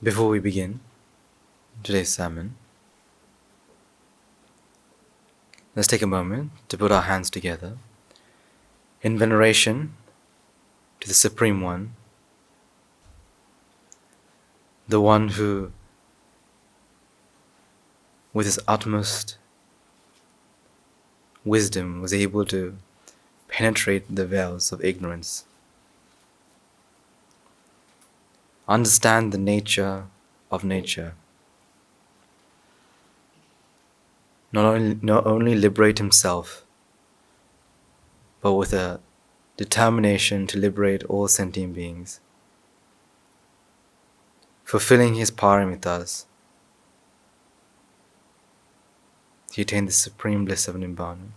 Before we begin today's sermon, let's take a moment to put our hands together in veneration to the Supreme One, the one who, with his utmost wisdom, was able to penetrate the veils of ignorance, understand the nature of nature, not only liberate himself, but with a determination to liberate all sentient beings, fulfilling his paramitas. He attained the supreme bliss of nibbana.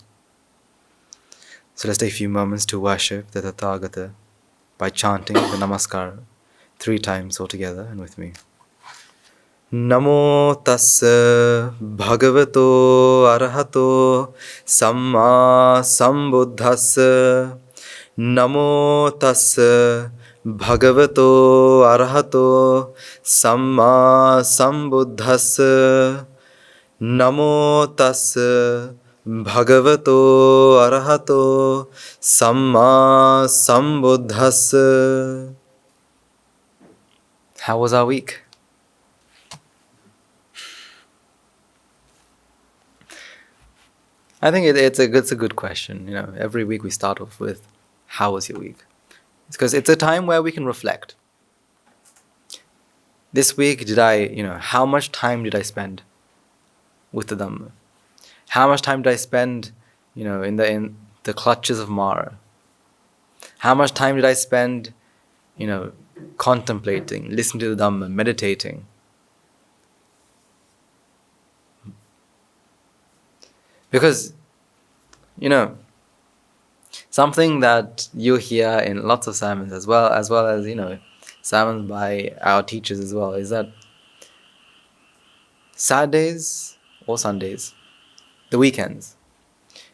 So let's take a few moments to worship the Tathagata by chanting the Namaskara 3 times altogether and with me. Namo tassa bhagavato arahato samma sambuddhassa. Namo tassa bhagavato arahato samma sambuddhassa. Namo tassa bhagavato arahato samma sambuddhassa. How was our week? I think it's a good question. You know, every week we start off with, how was your week? It's because it's a time where we can reflect. This week, how much time did I spend with the Dhamma? How much time did I spend, in the clutches of Mara? How much time did I spend, contemplating, listening to the Dhamma, meditating? Because, something that you hear in lots of sermons as well as, sermons by our teachers as well, is that Saturdays or Sundays, the weekends,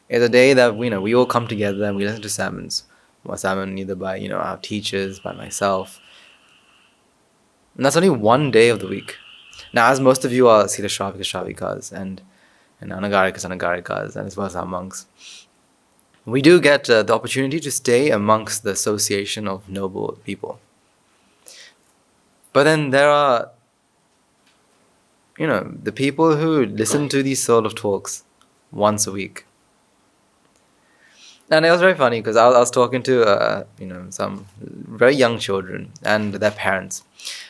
is a day that, we all come together and we listen to sermons. A sermon either by, our teachers, by myself. And that's only one day of the week. Now, as most of you are Sila Shravikas and Anagarikas, and as well as our monks, we do get the opportunity to stay amongst the association of noble people. But then there are, the people who listen to these sort of talks once a week. And it was very funny because I was talking to, some very young children and their parents.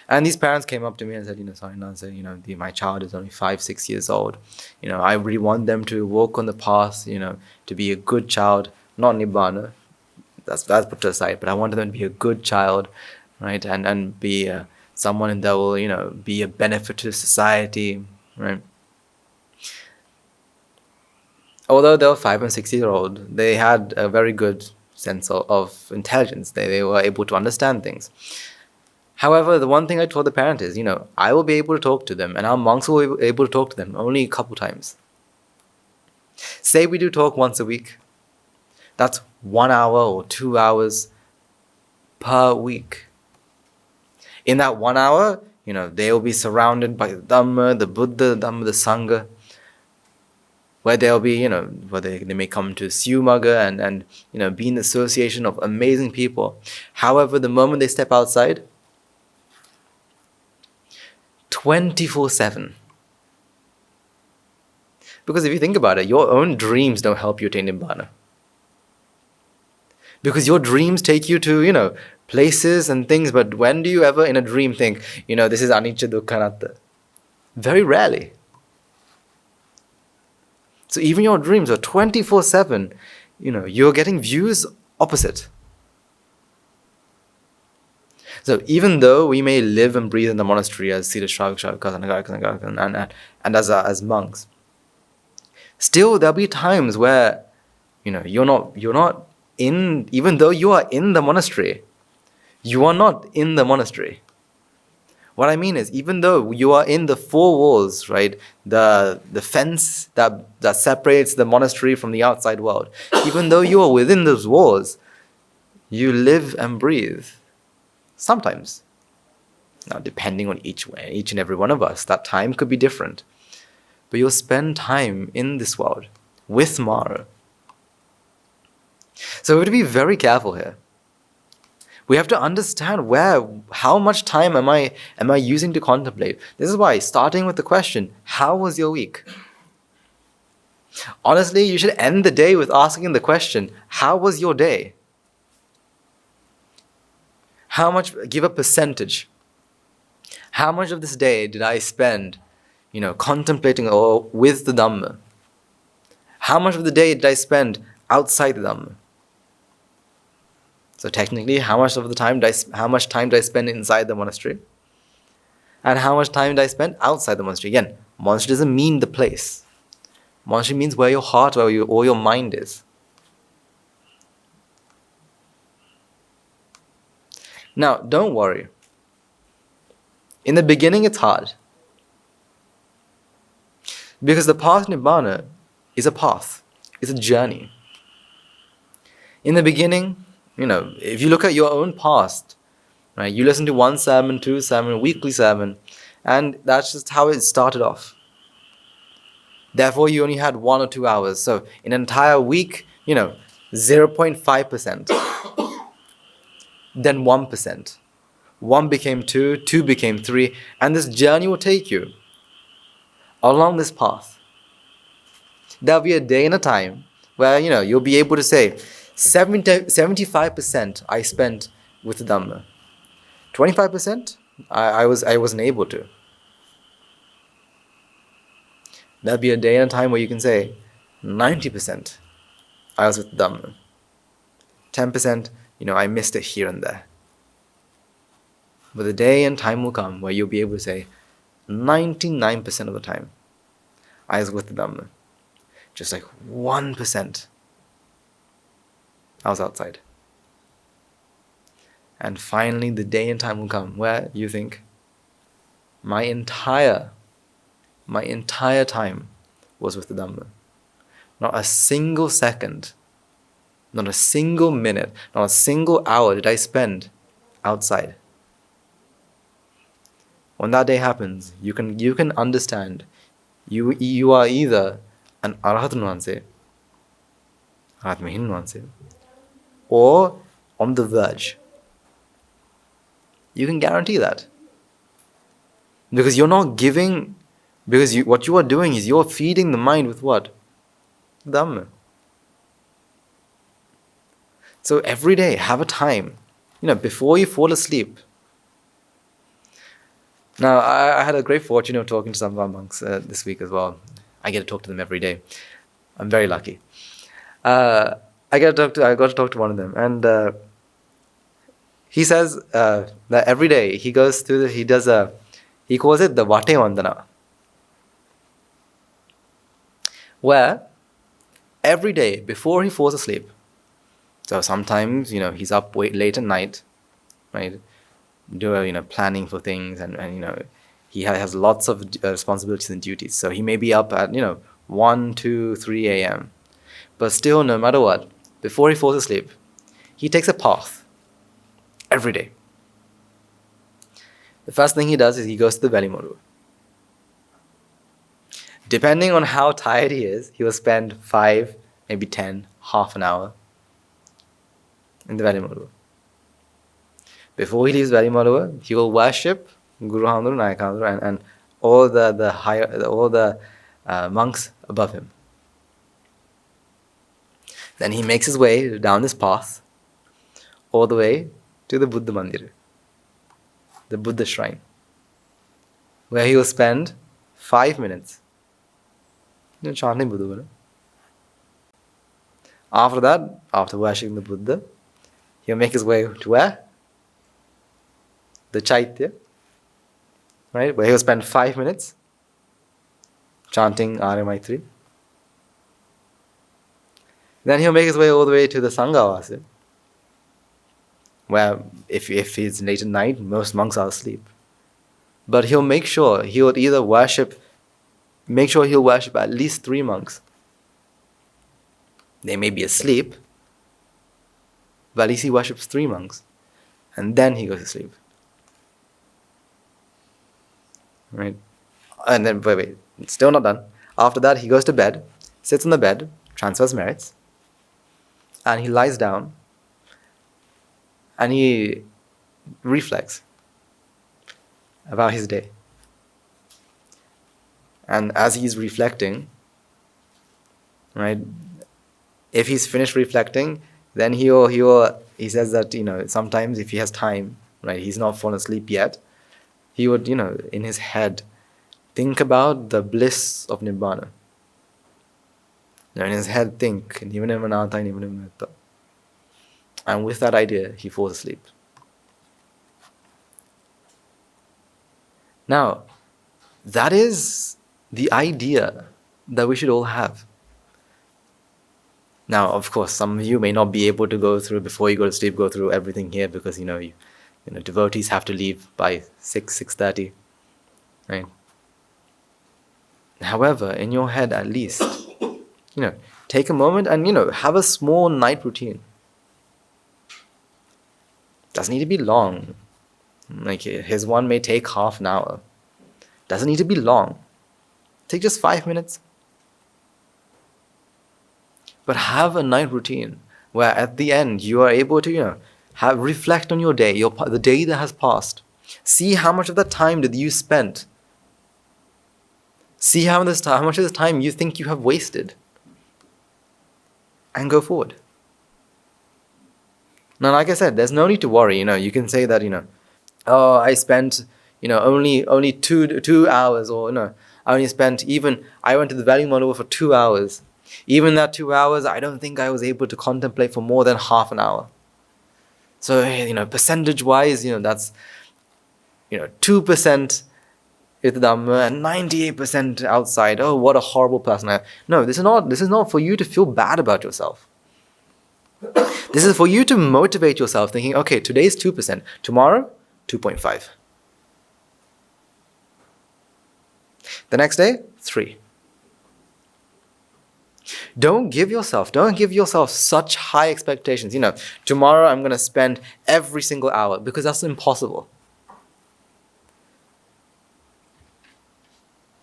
And these parents came up to me and said, sorry, Nansa, my child is only 5-6 years old. I really want them to walk on the path, to be a good child, not Nibbana. That's put to aside, but I want them to be a good child, right? And be someone that will, be a benefit to society, right? Although they were 5 and 6 years old, they had a very good sense of intelligence. They were able to understand things. However, the one thing I told the parent is, I will be able to talk to them, and our monks will be able to talk to them only a couple times. Say we do talk once a week. That's 1 hour or 2 hours per week. In that 1 hour, they will be surrounded by the Dhamma, the Buddha, the Dhamma, the Sangha, where they'll be, where they may come to Siumaga and be in the association of amazing people. However, the moment they step outside, 24/7. Because if you think about it, your own dreams don't help you attain Nibbana. Because your dreams take you to, places and things, but when do you ever in a dream think, this is anicca dukkha anatta? Very rarely. So even your dreams are 24/7, you're getting views opposite. So even though we may live and breathe in the monastery as Sila Shravikas and as monks, still there'll be times where, you're not in, even though you are in the monastery, you are not in the monastery. What I mean is, even though you are in the 4 walls, right, the fence that separates the monastery from the outside world, even though you are within those walls, you live and breathe. Sometimes. Now, depending on each and every one of us, that time could be different. But you'll spend time in this world with Mara. So we have to be very careful here. We have to understand how much time am I using to contemplate. This is why, starting with the question, how was your week? Honestly, you should end the day with asking the question, how was your day? Give a percentage. How much of this day did I spend, contemplating or with the Dhamma? How much of the day did I spend outside the Dhamma? So technically, how much time did I spend inside the monastery? And how much time did I spend outside the monastery? Again, monastery doesn't mean the place. Monastery means where your heart or your mind is. Now, don't worry. In the beginning, it's hard. Because the path to Nibbana is a path. It's a journey. In the beginning, if you look at your own past, right, you listen to one sermon, two sermon, weekly sermon, and that's just how it started off. Therefore, you only had 1 or 2 hours. So, in an entire week, 0.5%. Then 1%. 1 became 2, 2 became 3, and this journey will take you along this path. There'll be a day and a time where, you'll be able to say, 75% I spent with the Dhamma. 25% I wasn't able to. There'll be a day and a time where you can say 90% I was with the Dhamma. 10%, I missed it here and there. But the day and time will come where you'll be able to say 99% of the time I was with the Dhamma. Just like 1% I was outside. And finally, the day and time will come where you think, my entire time was with the Dhamma. Not a single second, not a single minute, not a single hour did I spend outside. When that day happens, you can understand you are either an Arhat or on the verge. You can guarantee that. Because you're not giving, what you are doing is you're feeding the mind with what? Dhamma. So every day, have a time, before you fall asleep. Now, I had a great fortune of talking to some of our monks this week as well. I get to talk to them every day. I'm very lucky. I got to talk to one of them, and he says that every day he goes through he calls it the Vate Vandana, where every day before he falls asleep, so sometimes he's up late at night, right, planning for things, and he has lots of responsibilities and duties, so he may be up at 1, 2, 3 a.m. But still, no matter what, before he falls asleep, he takes a path every day. The first thing he does is he goes to the belly modu. Depending on how tired he is, he will spend 5, maybe 10, half an hour in the belly modu. Before he leaves belly modu, he will worship Guru Handru, Nayak Handru, and all the monks above him. Then he makes his way down this path all the way to the Buddha Mandir, the Buddha shrine, where he will spend 5 minutes chanting Buddha. After that, after worshipping the Buddha, he'll make his way to where? The Chaitya, right? Where he'll spend 5 minutes chanting Arya Maitri. Then he'll make his way all the way to the Sanghavasa, where if it's late at night, most monks are asleep. But he'll make sure he'll worship at least 3 monks. They may be asleep, but at least he worships 3 monks. And then he goes to sleep. right? And then, wait, still not done. After that, he goes to bed, sits on the bed, transfers merits, and he lies down, and he reflects about his day. And as he's reflecting, right, if he's finished reflecting, then he says that, sometimes if he has time, right, he's not fallen asleep yet, he would, in his head, think about the bliss of Nibbana. In his head, think, and with that idea, he falls asleep. Now, that is the idea that we should all have. Now, of course, some of you may not be able to go through, before you go to sleep, go through everything here, because, devotees have to leave by 6:30, right? However, in your head at least, take a moment and, have a small night routine. Doesn't need to be long. Like his one may take half an hour. Doesn't need to be long. Take just 5 minutes. But have a night routine where at the end you are able to, reflect on your day, the day that has passed. See how much of that time did you spend. See how much of the time you think you have wasted. And go forward. Now, like I said, there's no need to worry. You can say that, oh, I spent, only 2 hours, or I went to the value model for 2 hours. Even that 2 hours, I don't think I was able to contemplate for more than half an hour. So, percentage-wise, that's, 2% is the Dhamma and 98% outside. Oh, what a horrible person. No, this is not for you to feel bad about yourself. This is for you to motivate yourself, thinking, okay, today's 2%, tomorrow, 2.5. The next day, 3. Don't give yourself such high expectations. Tomorrow I'm going to spend every single hour, because that's impossible.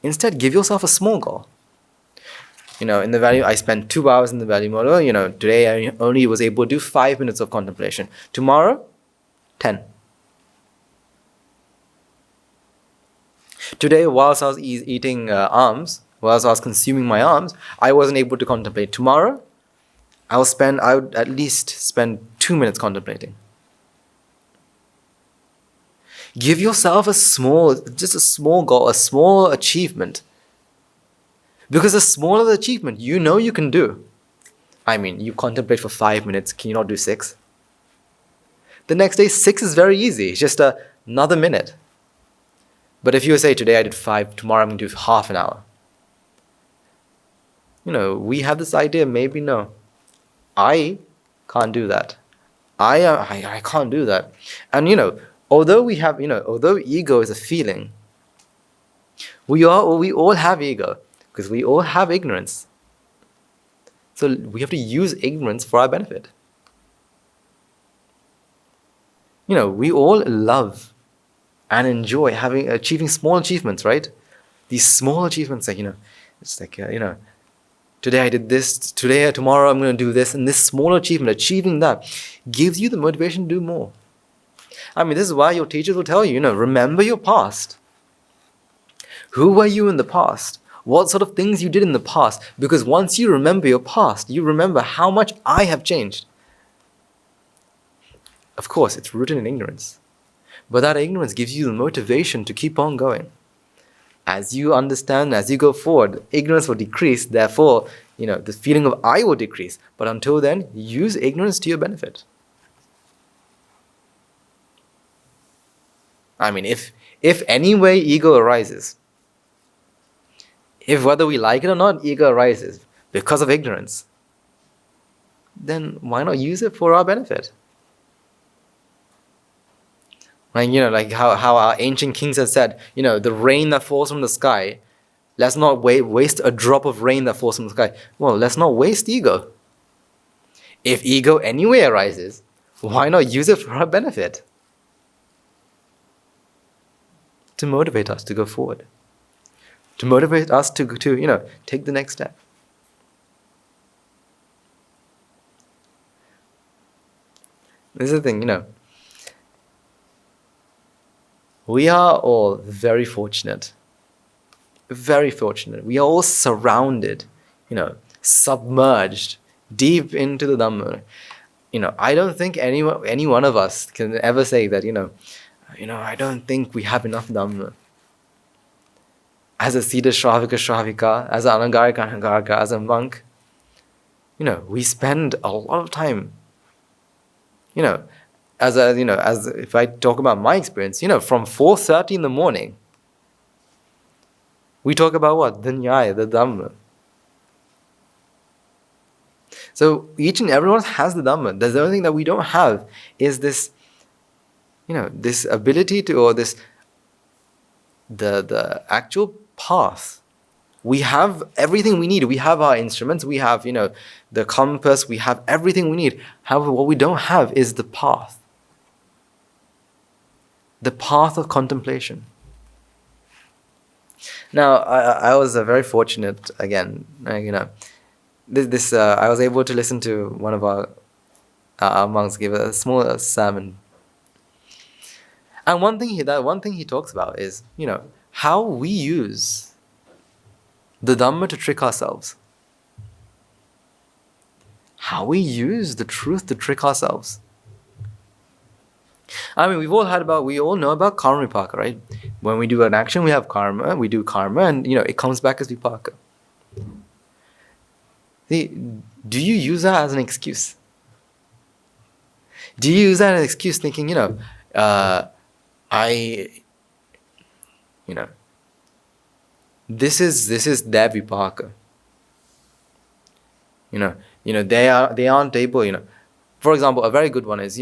Instead, give yourself a small goal. In the value, I spent 2 hours in the value model. Today I only was able to do 5 minutes of contemplation. Tomorrow, 10. Today, whilst I was eating alms, whilst I was consuming my alms, I wasn't able to contemplate. Tomorrow, I would at least spend 2 minutes contemplating. Give yourself just a small goal, a small achievement. Because the smaller the achievement, you can do. I mean, you contemplate for 5 minutes, can you not do 6? The next day, 6 is very easy. It's just another minute. But if you say, today I did 5, tomorrow I'm going to do half an hour. We have this idea, maybe no. I can't do that. I can't do that. And, although although ego is a feeling, we all have ego, because we all have ignorance. So we have to use ignorance for our benefit. We all love and enjoy achieving small achievements, right? These small achievements, it's like, today I did this, tomorrow I'm going to do this, and this small achievement, achieving that, gives you the motivation to do more. I mean, this is why your teachers will tell you, remember your past. Who were you in the past? What sort of things you did in the past? Because once you remember your past, you remember how much I have changed. Of course, it's rooted in ignorance. But that ignorance gives you the motivation to keep on going. As you understand, as you go forward, ignorance will decrease. Therefore, the feeling of I will decrease. But until then, use ignorance to your benefit. I mean, if any way ego arises, if whether we like it or not, ego arises because of ignorance, then why not use it for our benefit? Like how our ancient kings have said, the rain that falls from the sky, let's not waste a drop of rain that falls from the sky. Well, let's not waste ego. If ego anyway arises, why not use it for our benefit? to motivate us to go forward, to motivate us to take the next step. This is the thing, we are all very fortunate. Very fortunate. We are all surrounded, submerged deep into the Dhamma. I don't think any one of us can ever say that, I don't think we have enough Dhamma. As a Siddha Shravika Shravika, as an Anagarika Anagarika, as a monk, we spend a lot of time, as if I talk about my experience, from 4:30 in the morning, we talk about what? The Nyaya, the Dhamma. So each and everyone has the Dhamma. The only thing that we don't have is this, this ability to, or this, the actual path. We have everything we need. We have our instruments. We have, the compass. We have everything we need. However, what we don't have is the path. The path of contemplation. Now, I was very fortunate again. I was able to listen to one of our monks give a small sermon, and one thing he talks about is how we use the Dhamma to trick ourselves. How we use the truth to trick ourselves. I mean, we all know about karma vipaka, right? When we do an action, we have karma, and it comes back as vipaka. See, do you use that as an excuse? Do you use that as an excuse thinking, this is their vipaka. They aren't able, for example, a very good one is,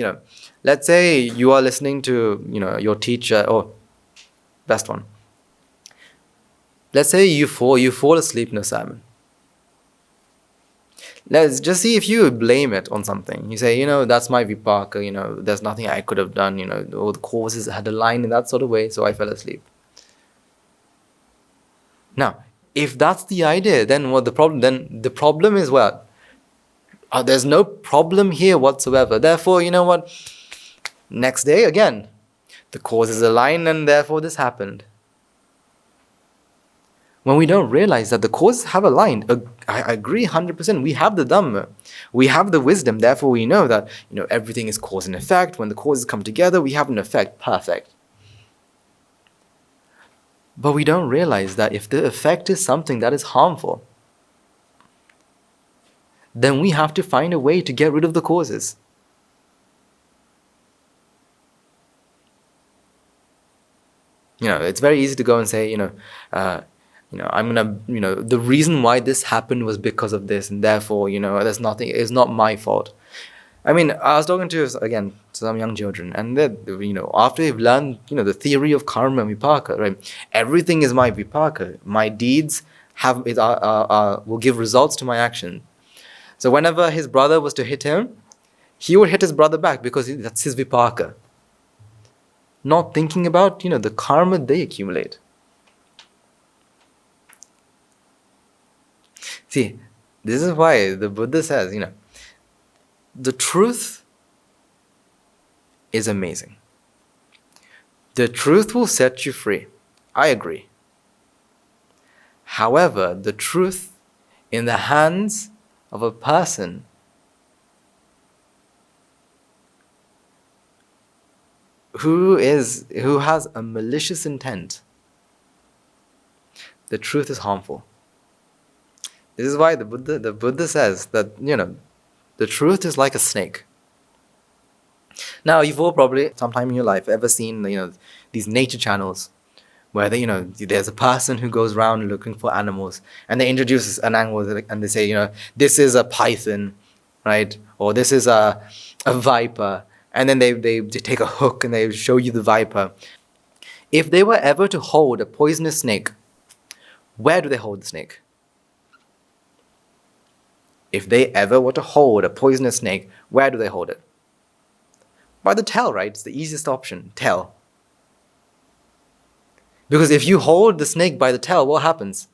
let's say you are listening to, your teacher, or best one. Let's say you fall asleep in a sermon. Let's just see if you blame it on something. You say, that's my vipaka, there's nothing I could have done, all the causes had aligned in that sort of way, so I fell asleep. Now, if that's the idea, then what the problem? Then the problem is what? There's no problem here whatsoever. Therefore, you know what? Next day again, the causes align, and therefore this happened. When we don't realize that the causes have aligned, I agree 100%. We have the Dhamma, we have the wisdom. Therefore, we know that everything is cause and effect. When the causes come together, we have an effect. Perfect. But we don't realize that if the effect is something that is harmful, then we have to find a way to get rid of the causes. It's very easy to go and say, I'm gonna, the reason why this happened was because of this, and therefore, there's nothing, it's not my fault. I mean, I was talking to some young children, and they, after they've learned, the theory of karma and vipaka, right? Everything is my vipaka. My deeds will give results to my action. So whenever his brother was to hit him, he would hit his brother back because that's his vipaka. Not thinking about, the karma they accumulate. See, this is why the Buddha says, the truth is amazing. The truth will set you free. I agree. However, the truth in the hands of a person who has a malicious intent, the truth is harmful. This is why the Buddha says that the truth is like a snake. Now, you've all probably sometime in your life ever seen these nature channels where there's a person who goes around looking for animals, and they introduce an animal and they say, this is a python, right? Or this is a viper. And then they take a hook and they show you the viper. If they were ever to hold a poisonous snake, where do they hold the snake? If they ever were to hold a poisonous snake, where do they hold it? By the tail, right? It's the easiest option, tail. Because if you hold the snake by the tail, what happens?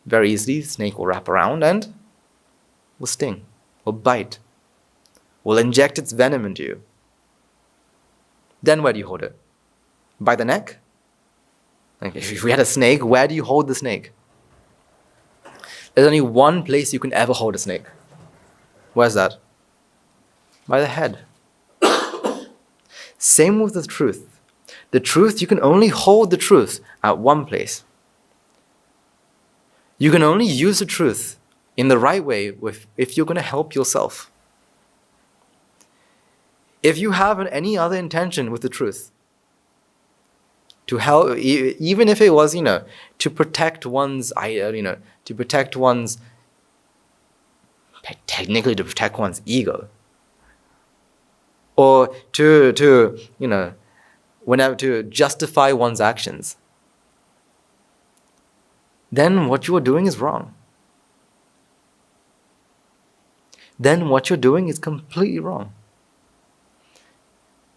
Very easily, the snake will wrap around and will sting, will bite, will inject its venom into you. Then where do you hold it? By the neck? Like if we had a snake, where do you hold the snake? There's only one place you can ever hold a snake. Where's that? By the head. Same with the truth. The truth, you can only hold the truth at one place. You can only use the truth in the right way if you're going to help yourself. If you have any other intention with the truth, to help, even if it was, to protect one's, technically to protect one's ego, or to justify one's actions, then what you are doing is wrong. Then what you're doing is completely wrong.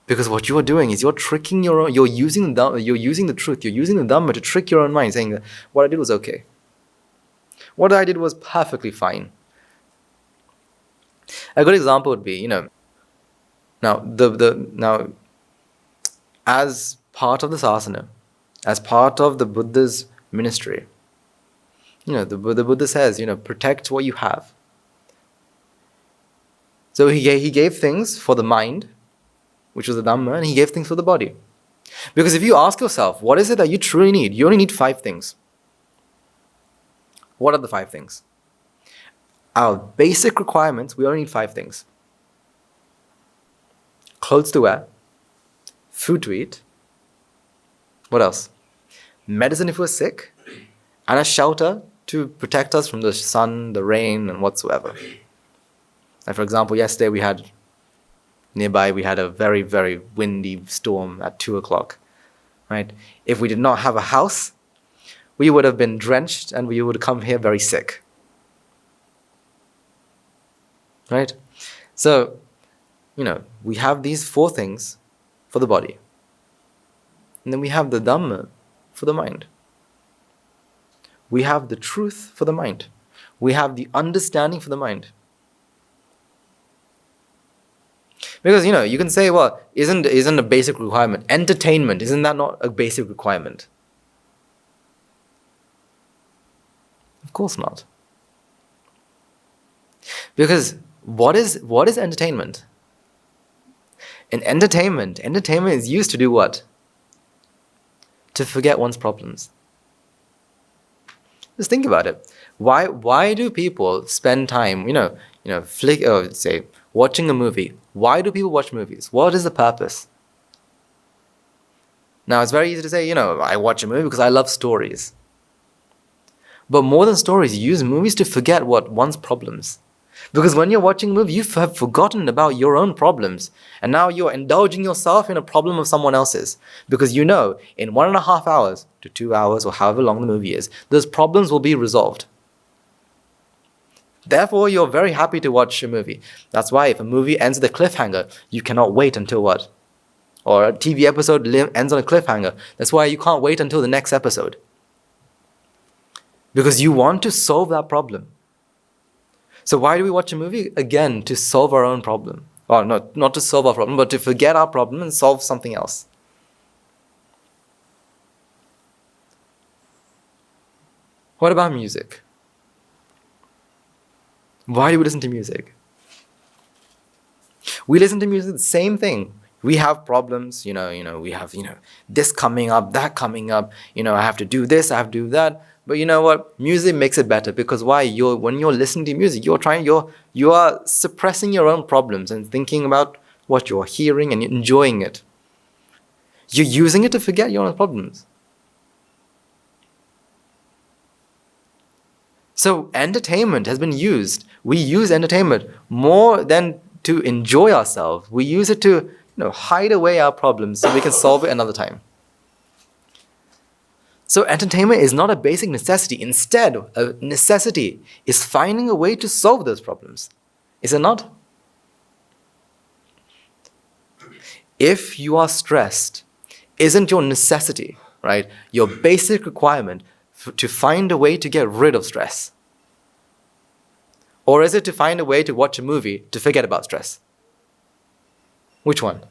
Because what you are doing is you're tricking you're using the truth, you're using the Dhamma to trick your own mind, saying that what I did was okay. What I did was perfectly fine. A good example would be, now as part of the sasana, as part of the Buddha's ministry, the Buddha says, protect what you have. So he gave things for the mind, which was the Dhamma, and he gave things for the body. Because if you ask yourself, what is it that you truly need? You only need 5 things. What are the 5 things? Our basic requirements, we only need 5 things. Clothes to wear, food to eat, what else? Medicine if we're sick, and a shelter to protect us from the sun, the rain, and whatsoever. Like for example, yesterday we had a very, very windy storm at 2 o'clock, right? If we did not have a house, we would have been drenched and we would come here very sick, right? So, we have these 4 things for the body. And then we have the Dhamma for the mind. We have the truth for the mind. We have the understanding for the mind. Because, you can say, well, isn't a basic requirement. Entertainment, isn't that not a basic requirement? Of course not. Because what is entertainment? In entertainment is used to do what? To forget one's problems. Just think about it. Why do people spend time, watching a movie? Why do people watch movies? What is the purpose? Now, it's very easy to say, I watch a movie because I love stories. But more than stories, you use movies to forget one's problems. Because when you're watching a movie, you have forgotten about your own problems. And now you're indulging yourself in a problem of someone else's. Because in 1.5 hours to 2 hours, or however long the movie is, those problems will be resolved. Therefore, you're very happy to watch a movie. That's why if a movie ends with a cliffhanger, you cannot wait until what? Or a TV episode ends on a cliffhanger. That's why you can't wait until the next episode. Because you want to solve that problem. So why do we watch a movie? Again, to solve our own problem. Or not to solve our problem, but to forget our problem and solve something else. What about music? Why do we listen to music? We listen to music, the same thing. We have problems, we have, this coming up, that coming up, I have to do this, I have to do that. But you know what? Music makes it better because why? When you're listening to music, you are suppressing your own problems and thinking about what you're hearing and enjoying it. You're using it to forget your own problems. So entertainment has been used. We use entertainment more than to enjoy ourselves. We use it to hide away our problems so we can solve it another time. So entertainment is not a basic necessity. Instead, a necessity is finding a way to solve those problems. Is it not? If you are stressed, isn't your necessity, right? Your basic requirement to find a way to get rid of stress? Or is it to find a way to watch a movie to forget about stress? Which one?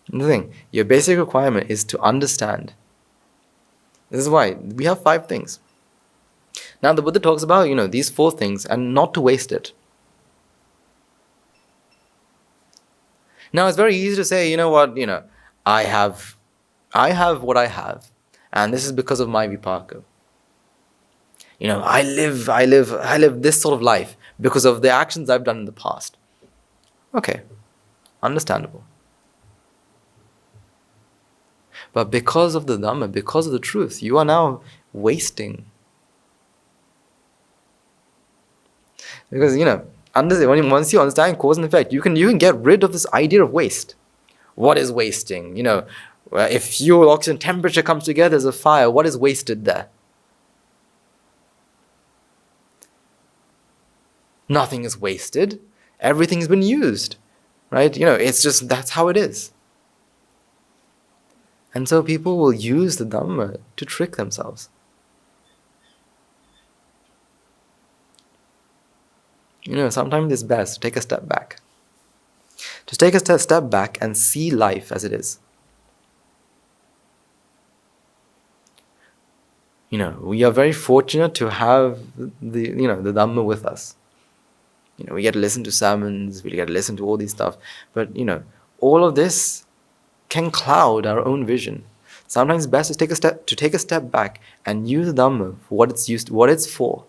The thing, your basic requirement is to understand. This is why we have 5 things. Now the Buddha talks about, these 4 things and not to waste it. Now it's very easy to say, I have what I have, and this is because of my vipaka. I live this sort of life because of the actions I've done in the past. Okay, understandable. But because of the Dhamma, because of the truth, you are now wasting. Because, once you understand cause and effect, you can get rid of this idea of waste. What is wasting? If fuel, oxygen, temperature comes together as a fire, what is wasted there? Nothing is wasted. Everything has been used, right? It's just, that's how it is. And so people will use the Dhamma to trick themselves. Sometimes it's best to take a step back. Just take a step back and see life as it is. We are very fortunate to have the Dhamma with us. We get to listen to sermons, we get to listen to all these stuff. But, all of this can cloud our own vision. Sometimes it's best to take a step back and use the Dhamma for what it's for.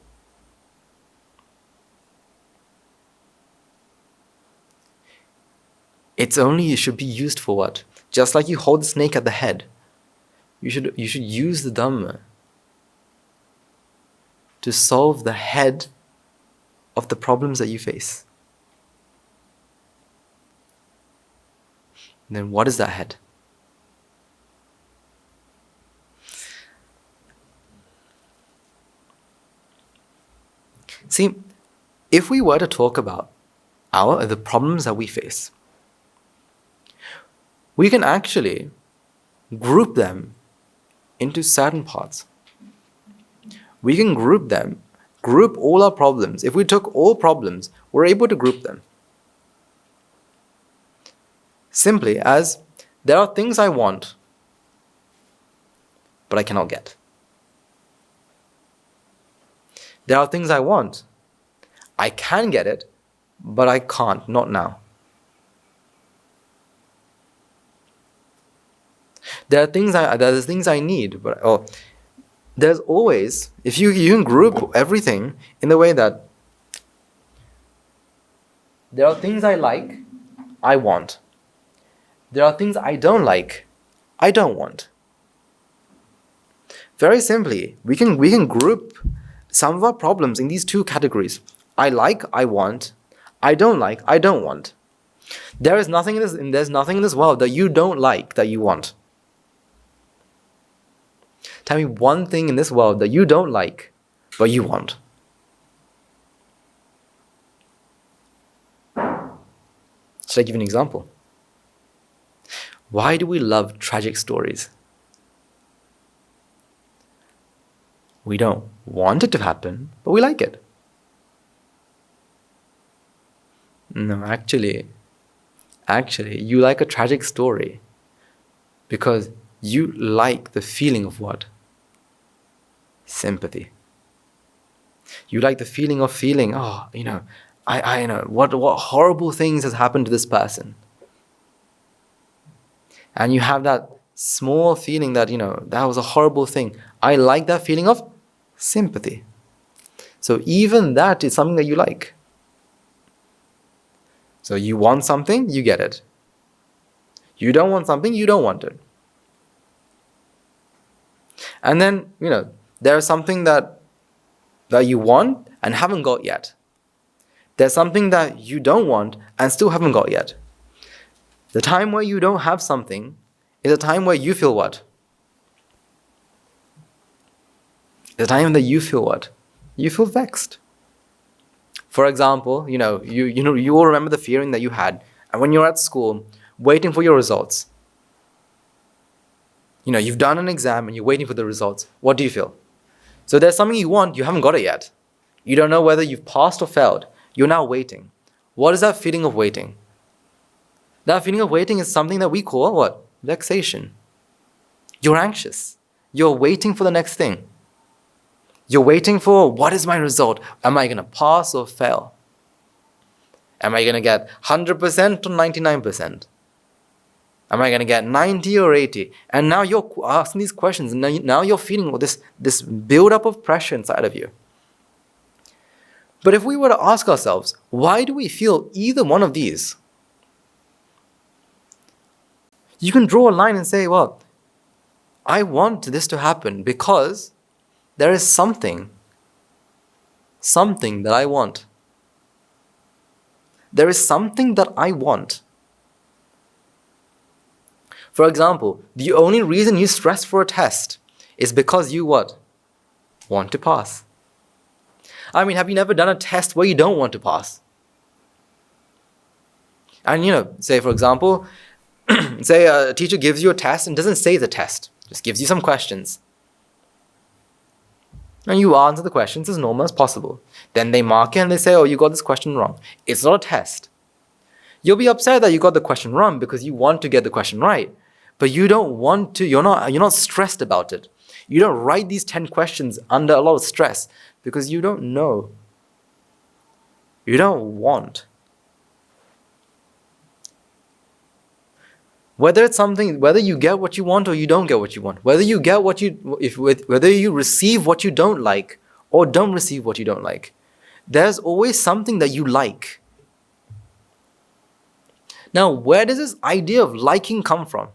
It should be used for what? Just like you hold the snake at the head, you should use the Dhamma to solve the head of the problems that you face. And then what is that head? See, if we were to talk about the problems that we face, we can actually group them into certain parts. We can group all our problems. If we took all problems, we're able to group them. Simply as, there are things I want, but I cannot get. There are things I want. I can get it, but I can't, not now. There's things I need, but there's always, if you can group everything in the way that there are things I like, I want. There are things I don't like, I don't want. Very simply, we can group some of our problems in these 2 categories. I like, I want. I don't like, I don't want. There's nothing in this world that you don't like that you want. Tell me one thing in this world that you don't like, but you want. Should I give you an example? Why do we love tragic stories? We don't want it to happen, but we like it. No, actually, you like a tragic story because you like the feeling of what? Sympathy. You like the feeling of feeling, I know what horrible things has happened to this person. And you have that small feeling that, that was a horrible thing. I like that feeling of sympathy. So even that is something that you like. So you want something, you get it. You don't want something, you don't want it. And then, there's something that you want and haven't got yet. There's something that you don't want and still haven't got yet. The time where you don't have something is a time where you feel what? The time that you feel what? You feel vexed, For example, you all remember the feeling that you had, and when you're at school, waiting for your results. You've done an exam and you're waiting for the results. What do you feel? So there's something you want, you haven't got it yet. You don't know whether you've passed or failed. You're now waiting. What is that feeling of waiting? That feeling of waiting is something that we call what? Vexation. You're anxious. You're waiting for the next thing. You're waiting for, what is my result? Am I going to pass or fail? Am I going to get 100% or 99%? Am I going to get 90 or 80? And now you're asking these questions, and now you're feeling this build-up of pressure inside of you. But if we were to ask ourselves, why do we feel either one of these? You can draw a line and say, well, I want this to happen because there is something that I want. There is something that I want. For example, the only reason you stress for a test is because you what? Want to pass. I mean, have you never done a test where you don't want to pass? And say for example, say a teacher gives you a test and doesn't say it's a test, just gives you some questions. And you answer the questions as normal as possible. Then they mark it and they say, oh, you got this question wrong. It's not a test. You'll be upset that you got the question wrong because you want to get the question right. But you don't want to, you're not stressed about it. You don't write these 10 questions under a lot of stress because you don't know. You don't want. Whether you get what you want or you don't get what you want, whether you receive what you don't like or don't receive what you don't like, there's always something that you like. Now, where does this idea of liking come from?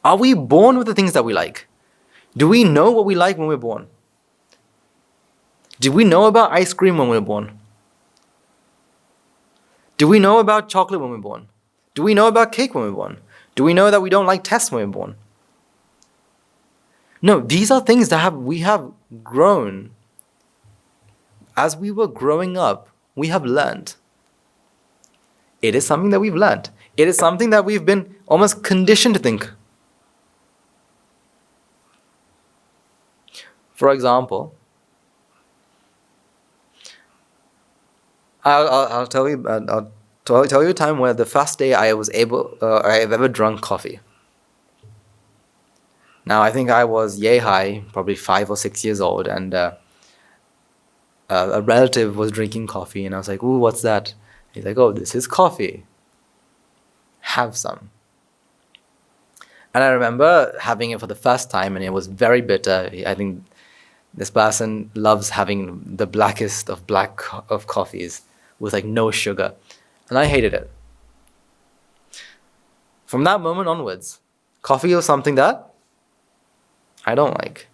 Are we born with the things that we like? Do we know what we like when we're born? Do we know about ice cream when we're born? Do we know about chocolate when we're born? Do we know about cake when we're born? Do we know that we don't like tests when we're born? No, these are things that we have grown. As we were growing up, we have learned. It is something that we've learned. It is something that we've been almost conditioned to think. For example, I'll tell you a time where the first day I've ever drunk coffee. Now I think I was yay high, probably 5 or 6 years old, and a relative was drinking coffee, and I was like, "Ooh, what's that?" He's like, "Oh, this is coffee. Have some." And I remember having it for the first time, and it was very bitter. I think this person loves having the blackest of coffees with like no sugar. And I hated it. From that moment onwards, coffee was something that I don't like.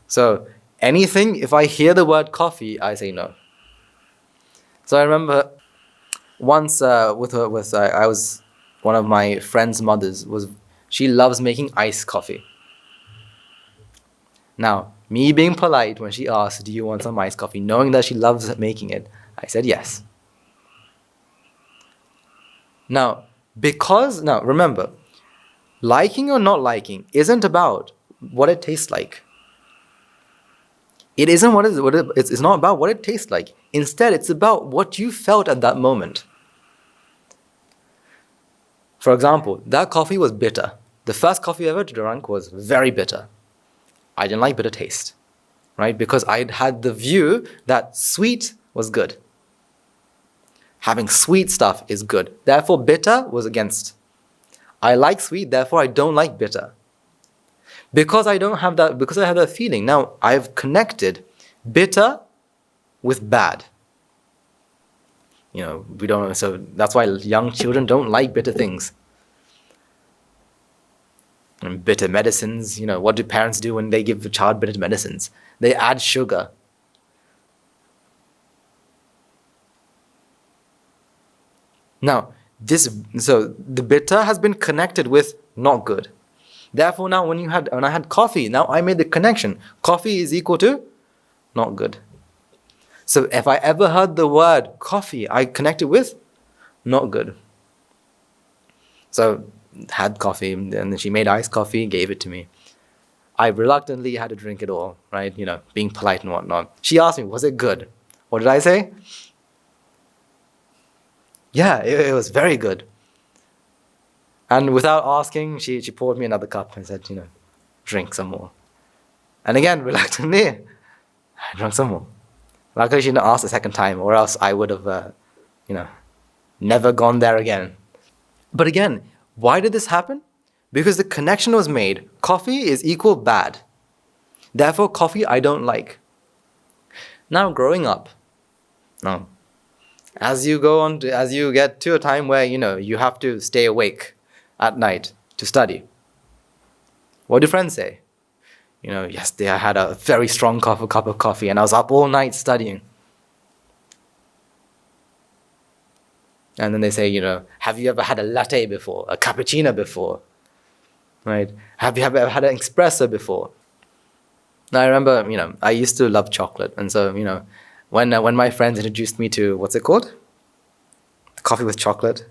So anything, if I hear the word coffee, I say no. So I remember once I was one of my friend's mothers she loves making iced coffee. Now, me being polite when she asked, "Do you want some iced coffee?" knowing that she loves making it, I said yes. Now remember, liking or not liking isn't about what it tastes like. It isn't it's not about what it tastes like. Instead, it's about what you felt at that moment. For example, that coffee was bitter. The first coffee I ever drank was very bitter. I didn't like bitter taste, right? Because I had the view that sweet was good. Having sweet stuff is good. Therefore, bitter was against. I like sweet, therefore I don't like bitter. Because I have that feeling, now I've connected bitter with bad. So that's why young children don't like bitter things. And bitter medicines, what do parents do when they give the child bitter medicines? They add sugar. Now, the bitter has been connected with not good. Therefore, now when I had coffee, now I made the connection. Coffee is equal to not good. So if I ever heard the word coffee, I connected with not good. So had coffee, and then she made iced coffee, gave it to me. I reluctantly had to drink it all, right? Being polite and whatnot. She asked me, was it good? What did I say? Yeah, it was very good. And without asking, she poured me another cup and said, drink some more. And again, reluctantly, I drank some more. Luckily, she didn't ask the second time, or else I would have, never gone there again. But again, why did this happen? Because the connection was made. Coffee is equal bad. Therefore, coffee I don't like. Now, growing up, as you get to a time where, you have to stay awake at night to study, what do friends say? Yesterday I had a very strong cup of coffee and I was up all night studying. And then they say, have you ever had a latte before? A cappuccino before? Right? Have you ever had an espresso before? Now I remember, I used to love chocolate. And so, when my friends introduced me to, what's it called? Coffee with chocolate.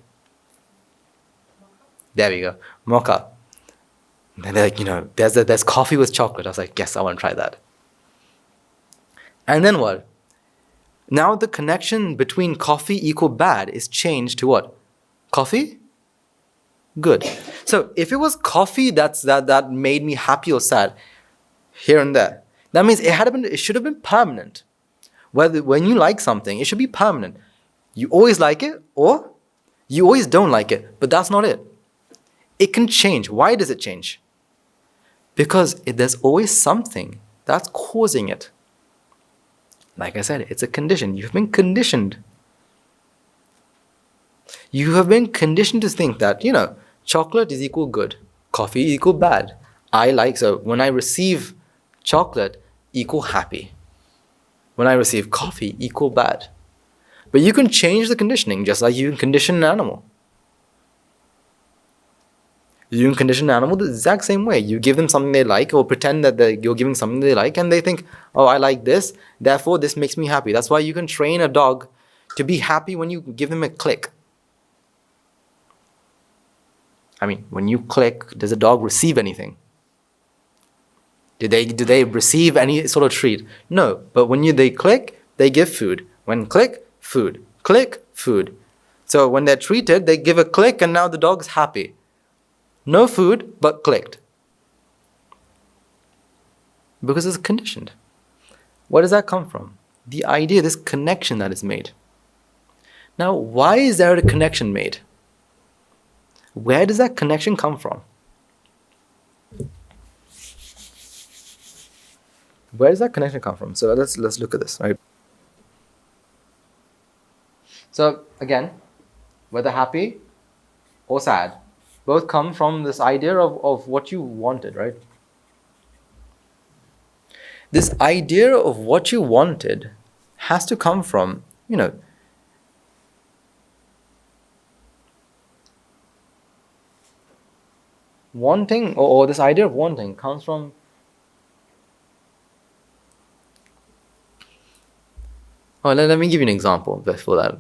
There we go. Mocha. And they're like, there's coffee with chocolate. I was like, yes, I want to try that. And then what? Now the connection between coffee equal bad is changed to what? Coffee? Good. So if it was coffee that made me happy or sad, here and there, that means it should have been permanent. When you like something, it should be permanent. You always like it or you always don't like it, but that's not it. It can change. Why does it change? Because there's always something that's causing it. Like I said, it's a condition. You've been conditioned. You have been conditioned to think that, chocolate is equal good, coffee is equal bad. So when I receive chocolate, equal happy. When I receive coffee, equal bad. But you can change the conditioning just like you can condition an animal. You can condition an animal the exact same way. You give them something they like or pretend that you're giving something they like and they think, oh, I like this, therefore this makes me happy. That's why you can train a dog to be happy when you give them a click. I mean, when you click, does the dog receive anything? Do they receive any sort of treat? No, but when they click, they give food. When click, food. Click, food. So when they're treated, they give a click and now the dog's happy. No food, but clicked. Because it's conditioned. Where does that come from? The idea, this connection that is made. Now, why is there a connection made? Where does that connection come from? Where does that connection come from? So let's look at this, right? So again, whether happy or sad, both come from this idea of what you wanted, right? This idea of what you wanted has to come from, wanting, or this idea of wanting comes from let me give you an example before that.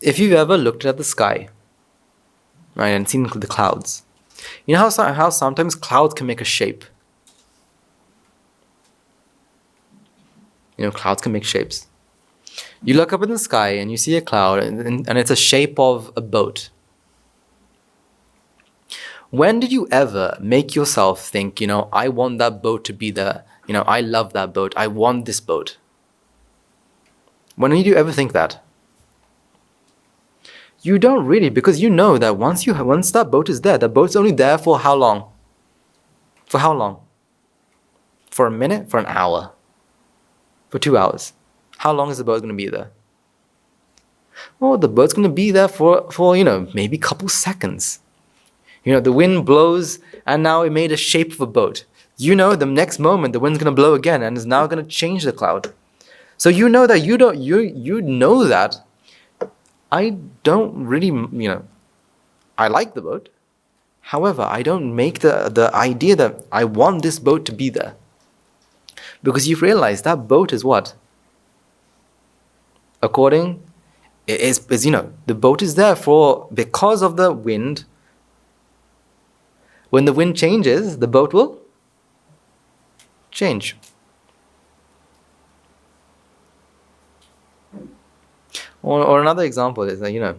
If you've ever looked at the sky, right, and seen the clouds, you know how sometimes clouds can make a shape? Clouds can make shapes. You look up in the sky and you see a cloud and it's a shape of a boat. When did you ever make yourself think, I want that boat to be there, I love that boat, I want this boat? When did you ever think that? You don't really, because you know that once that boat is there, the boat's only there for how long? For how long? For a minute? For an hour? For 2 hours? How long is the boat going to be there? Well, the boat's going to be there for maybe a couple seconds. The wind blows and now it made a shape of a boat. The next moment the wind's going to blow again and is now going to change the cloud. So you know that you know that I don't really, I like the boat. However, I don't make the idea that I want this boat to be there. Because you've realized that boat is what? According, is the boat is there because of the wind. When the wind changes, the boat will change. Or another example is that,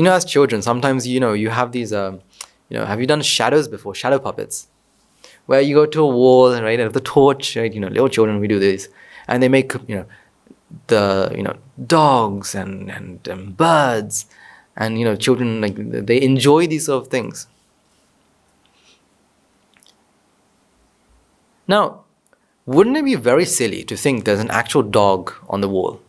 as children, sometimes, you have these, have you done shadows before? Shadow puppets. Where you go to a wall, right, and with the torch, right, little children, we do this. And they make, the, dogs and birds. And, children, like, they enjoy these sort of things. Now, wouldn't it be very silly to think there's an actual dog on the wall?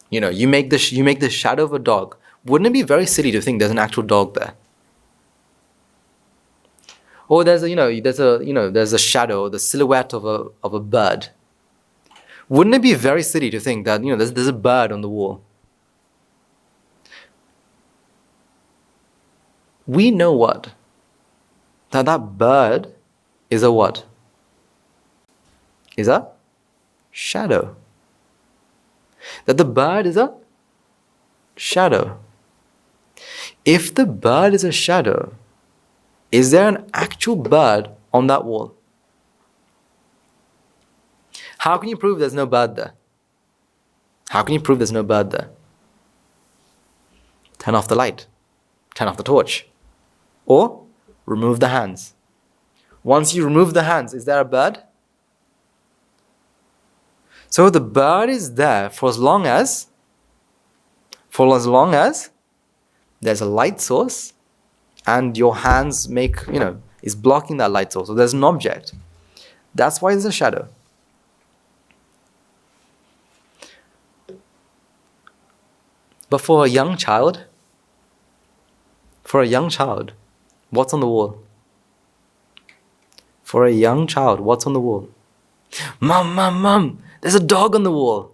You make the shadow of a dog. Wouldn't it be very silly to think there's an actual dog there? Or there's a shadow, the silhouette of a bird. Wouldn't it be very silly to think that there's a bird on the wall? We know what? That bird is a what? Is a shadow. That the bird is a shadow. If the bird is a shadow, is there an actual bird on that wall? How can you prove there's no bird there? How can you prove there's no bird there? Turn off the light. Turn off the torch. Or remove the hands. Once you remove the hands, is there a bird? So the bird is there for as long as there's a light source and your hands is blocking that light source. So there's an object. That's why there's a shadow. But for a young child, what's on the wall? For a young child, what's on the wall? Mom, there's a dog on the wall.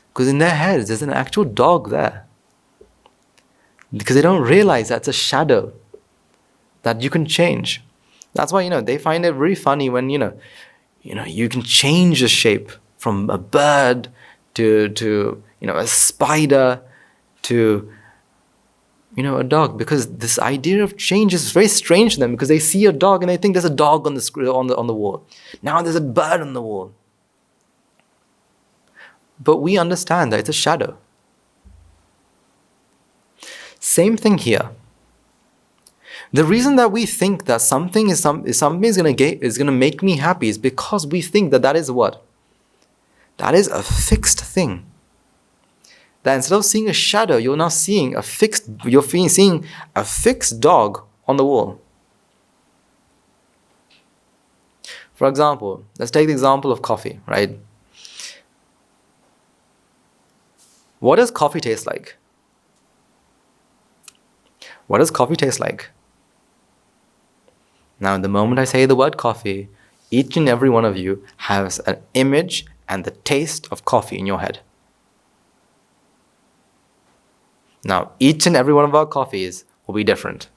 Because in their heads, there's an actual dog there. Because they don't realize that's a shadow that you can change. That's why, they find it really funny when, you can change the shape from a bird to a spider to, a dog. Because this idea of change is very strange to them because they see a dog and they think there's a dog on the wall. Now there's a bird on the wall. But we understand that it's a shadow. Same thing here. The reason that we think that something is going to make me happy is because we think that is what? That is a fixed thing. That instead of seeing a shadow, you're now seeing seeing a fixed dog on the wall. For example, let's take the example of coffee, right? What does coffee taste like? What does coffee taste like? Now, the moment I say the word coffee, each and every one of you has an image and the taste of coffee in your head. Now, each and every one of our coffees will be different.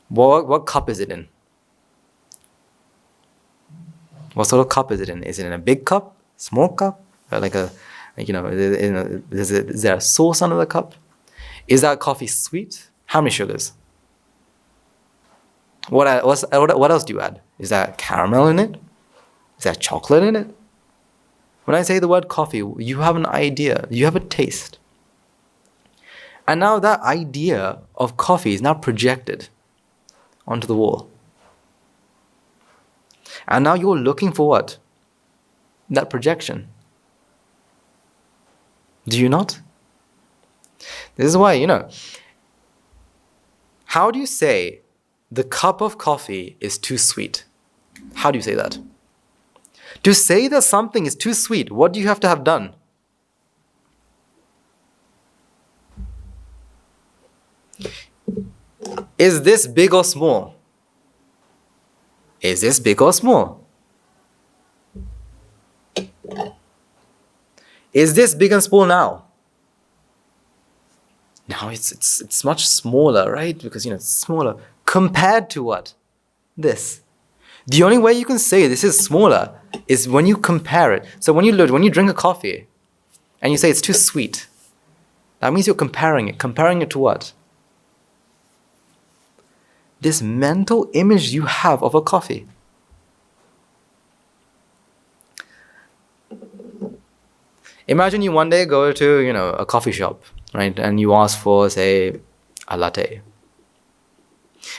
What cup is it in? What sort of cup is it in? Is it in a big cup, small cup, or is there a sauce under the cup? Is that coffee sweet? How many sugars? What else do you add? Is there caramel in it? Is there chocolate in it? When I say the word coffee, you have an idea, you have a taste. And now that idea of coffee is now projected onto the wall. And now you're looking for what? That projection. Do you not? This is why, how do you say the cup of coffee is too sweet? How do you say that? To say that something is too sweet, what do you have to have done? Is this big or small? Is this big or small? Is this big and small now? Now it's much smaller, right? Because it's smaller compared to what? This. The only way you can say this is smaller is when you compare it. So when you drink a coffee and you say it's too sweet, that means you're comparing it. Comparing it to what? This mental image you have of a coffee. Imagine you one day go to, a coffee shop, right? And you ask for, say, a latte.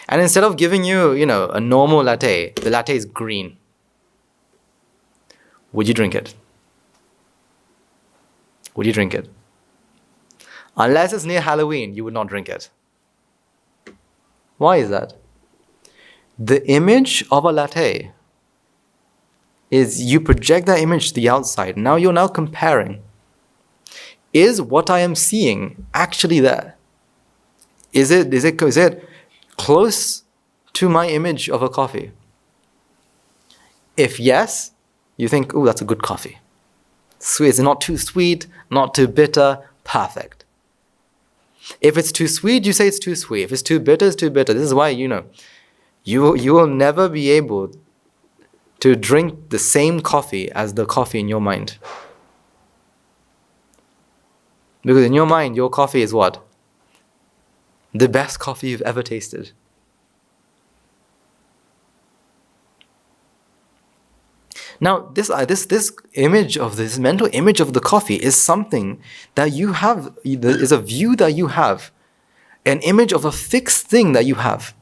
And instead of giving you, a normal latte, the latte is green. Would you drink it? Would you drink it? Unless it's near Halloween, you would not drink it. Why is that? The image of a latte is you project that image to the outside. Now you're now comparing. Is what I am seeing actually there? Is it close to my image of a coffee? If yes, you think, oh, that's a good coffee. Sweet. It's not too sweet, not too bitter, perfect. If it's too sweet, you say it's too sweet. If it's too bitter, it's too bitter. This is why, you will never be able to drink the same coffee as the coffee in your mind. Because in your mind, your coffee is what? The best coffee you've ever tasted. Now, this image of this mental image of the coffee is something that you have, is a view that you have, an image of a fixed thing that you have.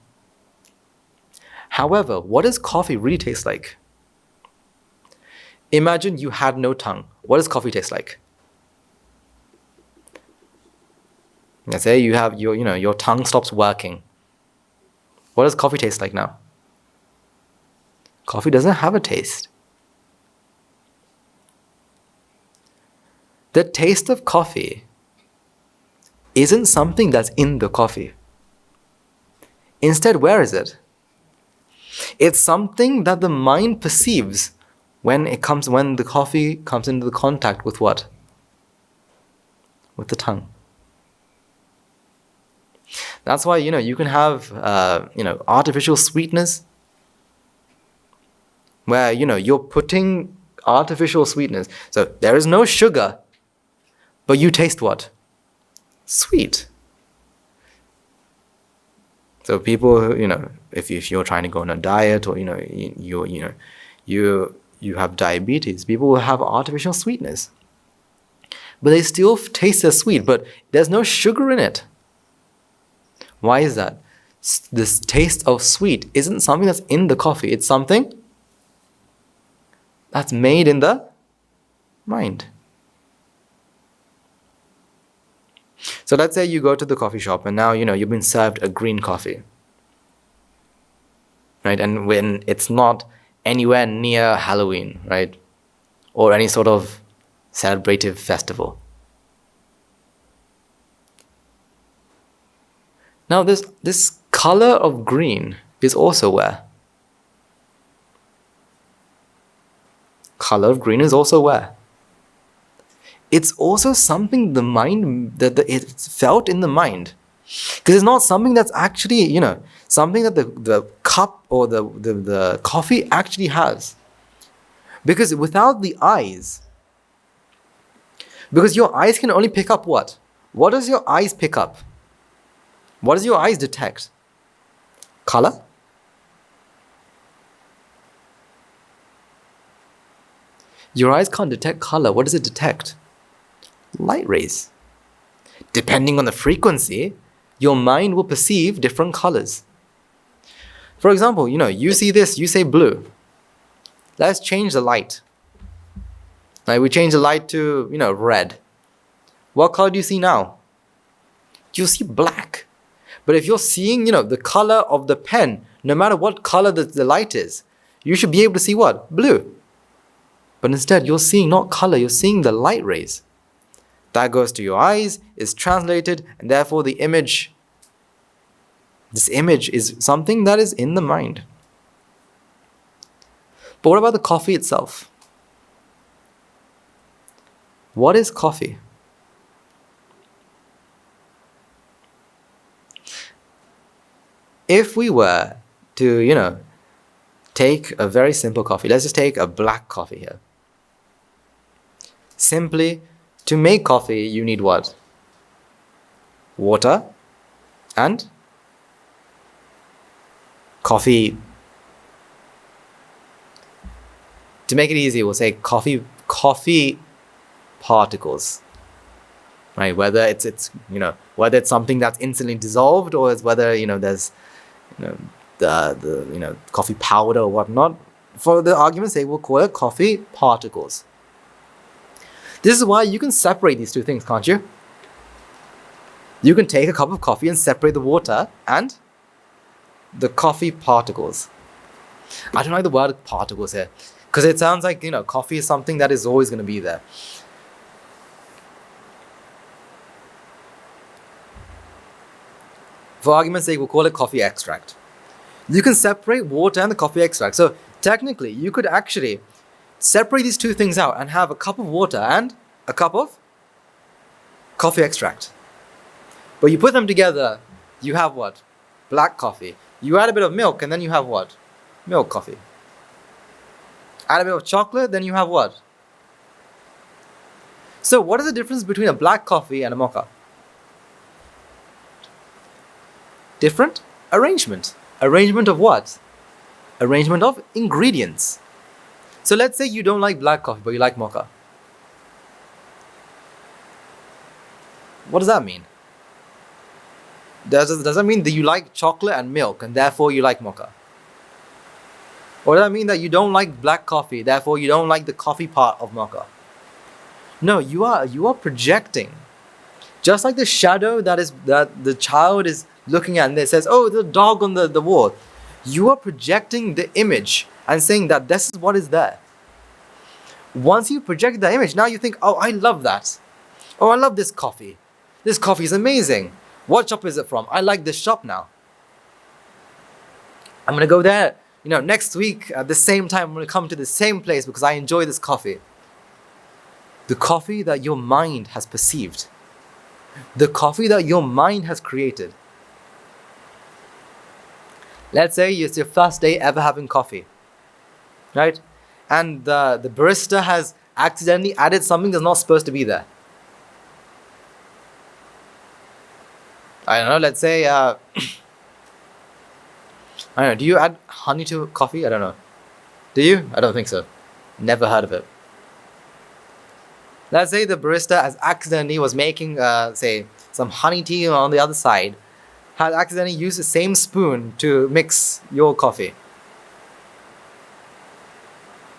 However, what does coffee really taste like? Imagine you had no tongue. What does coffee taste like? Let's say you have your tongue stops working. What does coffee taste like now? Coffee doesn't have a taste. The taste of coffee isn't something that's in the coffee. Instead, where is it? It's something that the mind perceives when the coffee comes into the contact with what? With the tongue. That's why, you can have, artificial sweetness where, you're putting artificial sweetness. So there is no sugar, but you taste what? Sweet. So people, if you're trying to go on a diet or, you have diabetes, people will have artificial sweetness. But they still taste as sweet, but there's no sugar in it. Why is that? This taste of sweet isn't something that's in the coffee. It's something that's made in the mind. So let's say you go to the coffee shop and now, you've been served a green coffee. Right? And when it's not anywhere near Halloween, right? Or any sort of celebrative festival. Now this color of green is also where? Color of green is also where? It's also something the mind, that it's felt in the mind. Because it's not something that's actually, something that the cup or the coffee actually has. Because without the eyes, because your eyes can only pick up what? What does your eyes pick up? What does your eyes detect? Color? Your eyes can't detect color. What does it detect? Light rays. Depending on the frequency, your mind will perceive different colors. For example, you see this, you say blue. Let's change the light. Like we change the light to, red. What color do you see now? You see black. But if you're seeing, the color of the pen, no matter what color the light is, you should be able to see what? Blue. But instead, you're seeing not color, you're seeing the light rays. That goes to your eyes, is translated, and therefore this image is something that is in the mind. But what about the coffee itself? What is coffee? If we were to, take a very simple coffee, let's just take a black coffee here. Simply, to make coffee, you need what? Water and coffee. To make it easy, we'll say coffee particles. Right? Whether it's whether it's something that's instantly dissolved, or it's whether there's the coffee powder or whatnot. For the argument's sake, we'll call it coffee particles. This is why you can separate these two things, can't you? You can take a cup of coffee and separate the water and the coffee particles. I don't like the word particles here, because it sounds like coffee is something that is always going to be there. For argument's sake, we'll call it coffee extract. You can separate water and the coffee extract. So technically, you could actually separate these two things out and have a cup of water and a cup of coffee extract. But you put them together, you have what? Black coffee. You add a bit of milk, and then you have what? Milk coffee. Add a bit of chocolate, then you have what? So what is the difference between a black coffee and a mocha? Different arrangement. Arrangement of what? Arrangement of ingredients. So let's say you don't like black coffee, but you like mocha. What does that mean? Does that mean that you like chocolate and milk, and therefore you like mocha? Or does that mean that you don't like black coffee, therefore you don't like the coffee part of mocha? No, you are projecting. Just like the shadow that the child is looking at and it says, oh, the dog on the wall. You are projecting the image and saying that this is what is there. Once you project the image, now you think, oh, I love that. Oh, I love this coffee. This coffee is amazing. What shop is it from? I like this shop now. I'm going to go there, next week at the same time. I'm going to come to the same place because I enjoy this coffee. The coffee that your mind has perceived. The coffee that your mind has created. Let's say it's your first day ever having coffee, right? And the barista has accidentally added something that's not supposed to be there. I don't know, let's say, I don't know, do you add honey to coffee? I don't know. Do you? I don't think so. Never heard of it. Let's say the barista has accidentally was making, say, some honey tea on the other side, has accidentally used the same spoon to mix your coffee.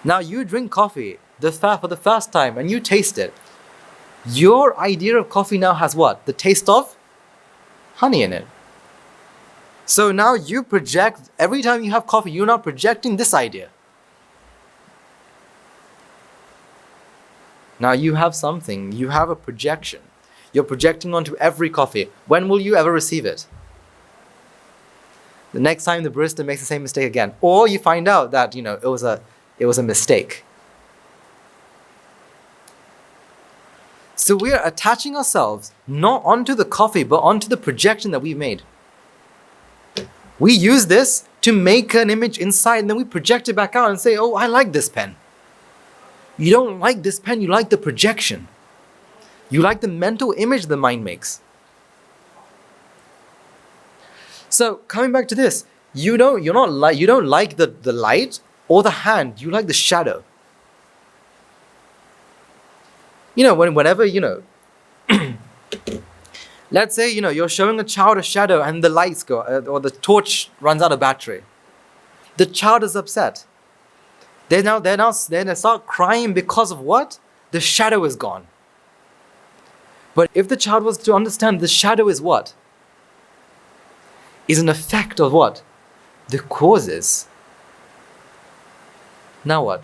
Now you drink coffee for the first time and you taste it. Your idea of coffee now has what? The taste of honey in it. So now you project, every time you have coffee, you're now projecting this idea. Now you have something, you have a projection. You're projecting onto every coffee. When will you ever receive it? The next time the barista makes the same mistake again. Or you find out that, it was a mistake. So we are attaching ourselves not onto the coffee, but onto the projection that we made. We use this to make an image inside, and then we project it back out and say, oh, I like this pen. You don't like this pen, you like the projection. You like the mental image the mind makes. So coming back to this, you don't like the light or the hand, you like the shadow. Whenever, let's say, you're showing a child a shadow and the lights go, or the torch runs out of battery. The child is upset. They start crying because of what? The shadow is gone. But if the child was to understand the shadow is what? Is an effect of what? The causes. Now what?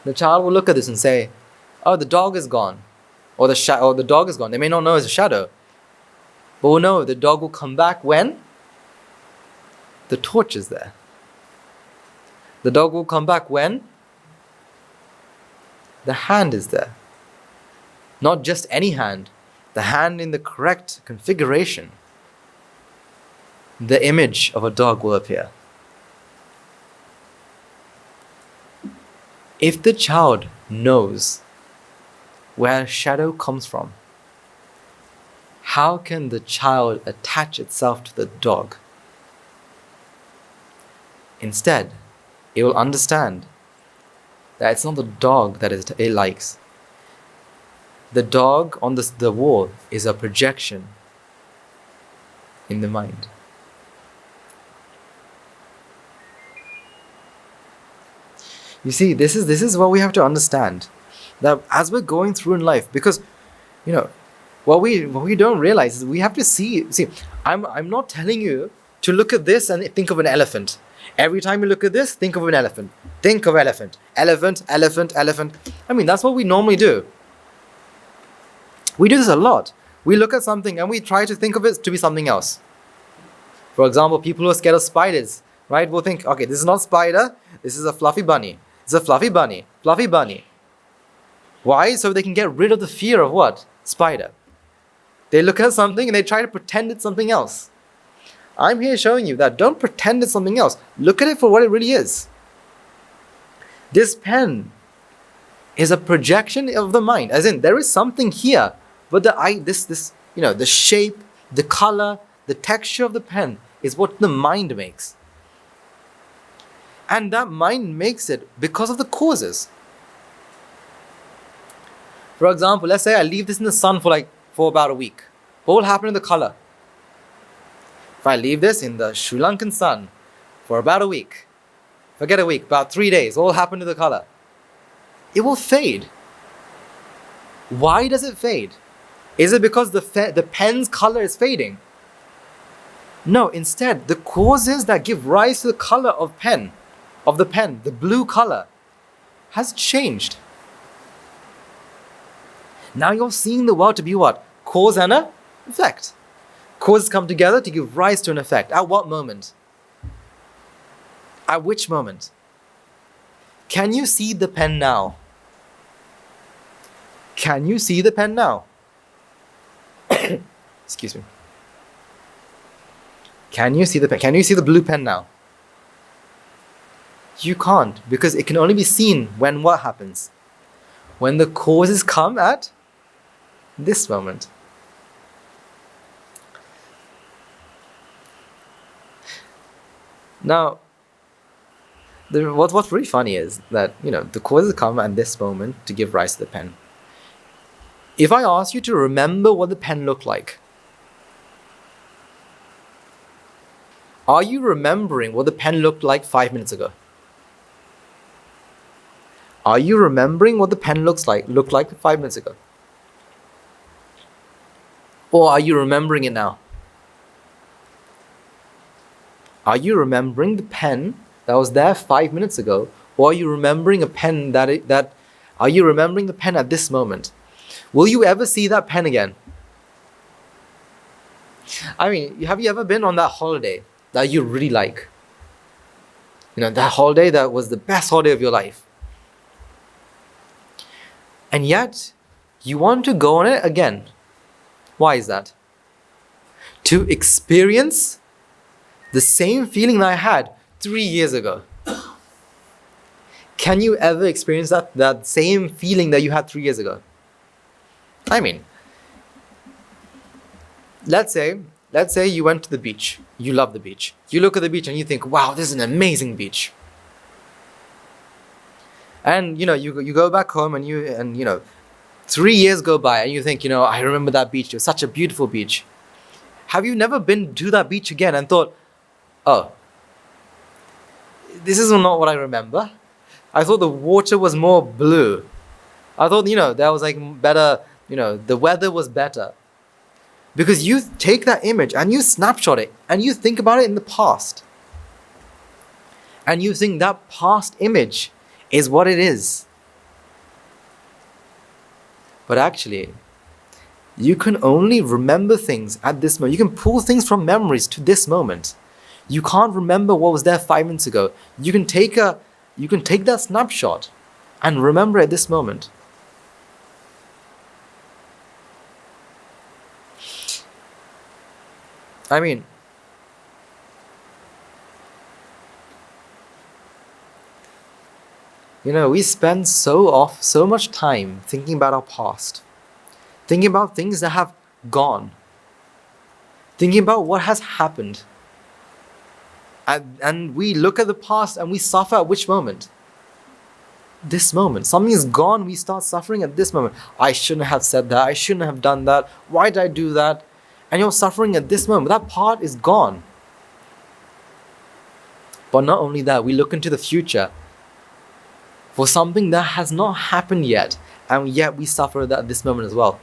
The child will look at this and say, oh, the dog is gone. Or the dog is gone. They may not know it's a shadow. But we'll know the dog will come back when? The torch is there. The dog will come back when? the hand is there. Not just any hand, the hand in the correct configuration. The image of a dog will appear. If the child knows where shadow comes from, how can the child attach itself to the dog? Instead, it will understand that it's not the dog that it likes. The dog on the wall is a projection in the mind. You see, this is what we have to understand. That as we're going through in life, because, what we don't realize is we have to see, I'm not telling you to look at this and think of an elephant. Every time you look at this, think of an elephant. Think of elephant. Elephant, elephant, elephant. That's what we normally do. We do this a lot. We look at something and we try to think of it to be something else. For example, people who are scared of spiders, right, will think, okay, this is not spider, this is a fluffy bunny. It's a fluffy bunny. Fluffy bunny. Why? So they can get rid of the fear of what? Spider. They look at something and they try to pretend it's something else. I'm here showing you that don't pretend it's something else. Look at it for what it really is. This pen is a projection of the mind. As in, there is something here, but the shape, the color, the texture of the pen is what the mind makes. And that mind makes it because of the causes. For example, let's say I leave this in the sun for about a week. What will happen to the color? If I leave this in the Sri Lankan sun for about a week, forget a week, about 3 days, what will happen to the color? It will fade. Why does it fade? Is it because the pen's color is fading? No, instead, the causes that give rise to the color of the pen, the blue color, has changed. Now you're seeing the world to be what? Cause and an effect. Causes come together to give rise to an effect. At what moment? At which moment? Can you see the pen now? Can you see the pen now? Excuse me. Can you see the pen? Can you see the blue pen now? You can't, because it can only be seen when what happens? When the causes come at this moment. Now, what's really funny is that, the causes come at this moment to give rise to the pen. If I ask you to remember what the pen looked like, are you remembering what the pen looked like 5 minutes ago? Are you remembering what the pen looked like 5 minutes ago? Or are you remembering it now? Are you remembering the pen that was there 5 minutes ago? Or are you remembering a pen are you remembering the pen at this moment? Will you ever see that pen again? Have you ever been on that holiday that you really like? That holiday that was the best holiday of your life. And yet, you want to go on it again. Why is that? To experience the same feeling that I had 3 years ago. Can you ever experience that same feeling that you had 3 years ago? Let's say you went to the beach. You love the beach. You look at the beach and you think, wow, this is an amazing beach. And you go back home and 3 years go by and you think, I remember that beach. It was such a beautiful beach. Have you never been to that beach again and thought, oh, this is not what I remember. I thought the water was more blue. I thought, there was better, the weather was better. Because you take that image and you snapshot it and you think about it in the past. And you think that past image is what it is. But actually, you can only remember things at this moment. You can pull things from memories to this moment. You can't remember what was there 5 minutes ago. You can take that snapshot and remember at this moment. I mean, we spend so much time thinking about our past, thinking about things that have gone, thinking about what has happened. And we look at the past and we suffer at which moment? This moment. Something is gone, we start suffering at this moment. I shouldn't have said that, I shouldn't have done that, why did I do that? And you're suffering at this moment. That part is gone. But not only that, we look into the future for something that has not happened yet, and yet we suffer that at this moment as well.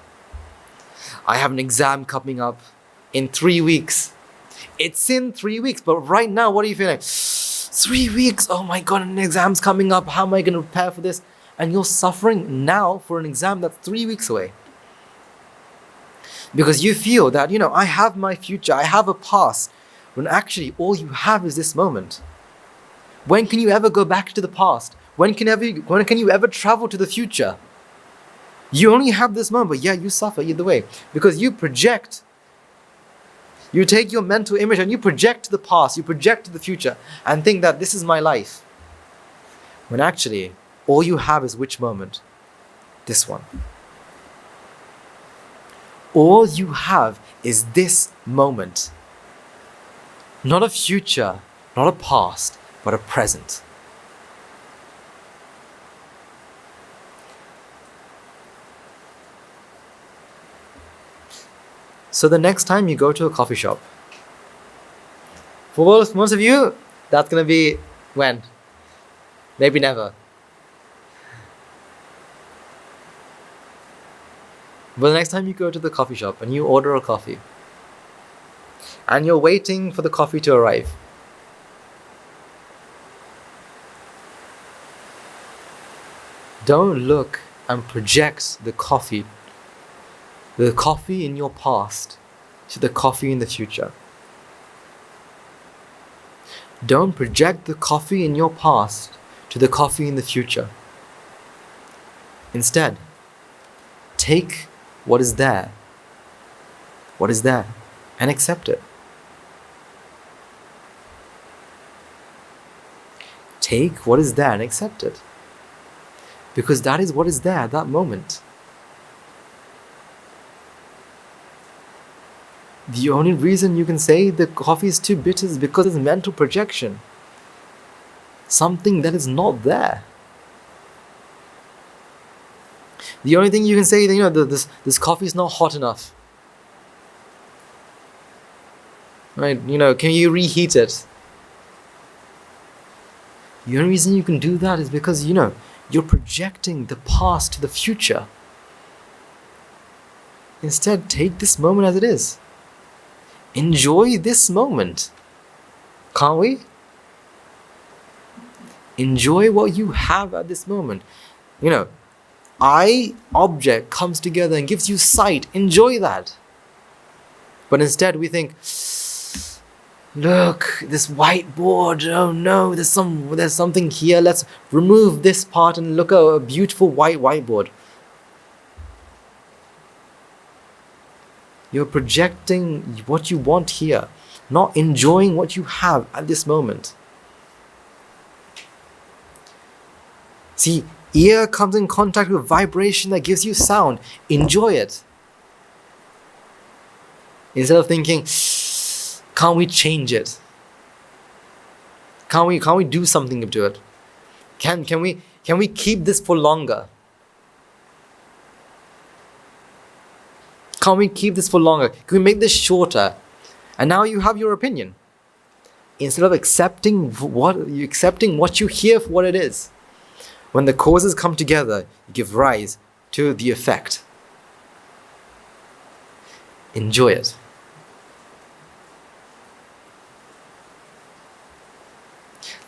I have an exam coming up in 3 weeks. It's in 3 weeks, but right now, what are you feeling? 3 weeks, oh my god, an exam's coming up, how am I going to prepare for this? And you're suffering now for an exam that's 3 weeks away. Because you feel that, I have my future, I have a past, when actually all you have is this moment. When can you ever go back to the past? When can you ever travel to the future? You only have this moment, but yeah, you suffer either way. Because you project. You take your mental image and you project to the past, you project to the future, and think that this is my life. When actually, all you have is which moment? This one. All you have is this moment. Not a future, not a past, but a present. So the next time you go to a coffee shop, for most of you, that's going to be when? Maybe never. But the next time you go to the coffee shop and you order a coffee, and you're waiting for the coffee to arrive, don't look and project the coffee in your past to the coffee in the future. Don't project the coffee in your past to the coffee in the future. Instead, take what is there, and accept it. Take what is there and accept it. Because that is what is there at that moment. The only reason you can say the coffee is too bitter is because it's mental projection. Something that is not there. The only thing you can say that, this coffee is not hot enough. Right? Can you reheat it? The only reason you can do that is because, you're projecting the past to the future. Instead, take this moment as it is. Enjoy this moment. Can't we? Enjoy what you have at this moment. Eye object comes together and gives you sight. Enjoy that. But instead we think, look, this whiteboard, oh no, there's something here. Let's remove this part and look at a beautiful whiteboard. You're projecting what you want here, not enjoying what you have at this moment. See, ear comes in contact with vibration that gives you sound. Enjoy it. Instead of thinking, can't we change it? Can't we do something to it? Can we keep this for longer? Can we keep this for longer? Can we make this shorter? And now you have your opinion. Instead of accepting what you hear for what it is. When the causes come together, you give rise to the effect. Enjoy it.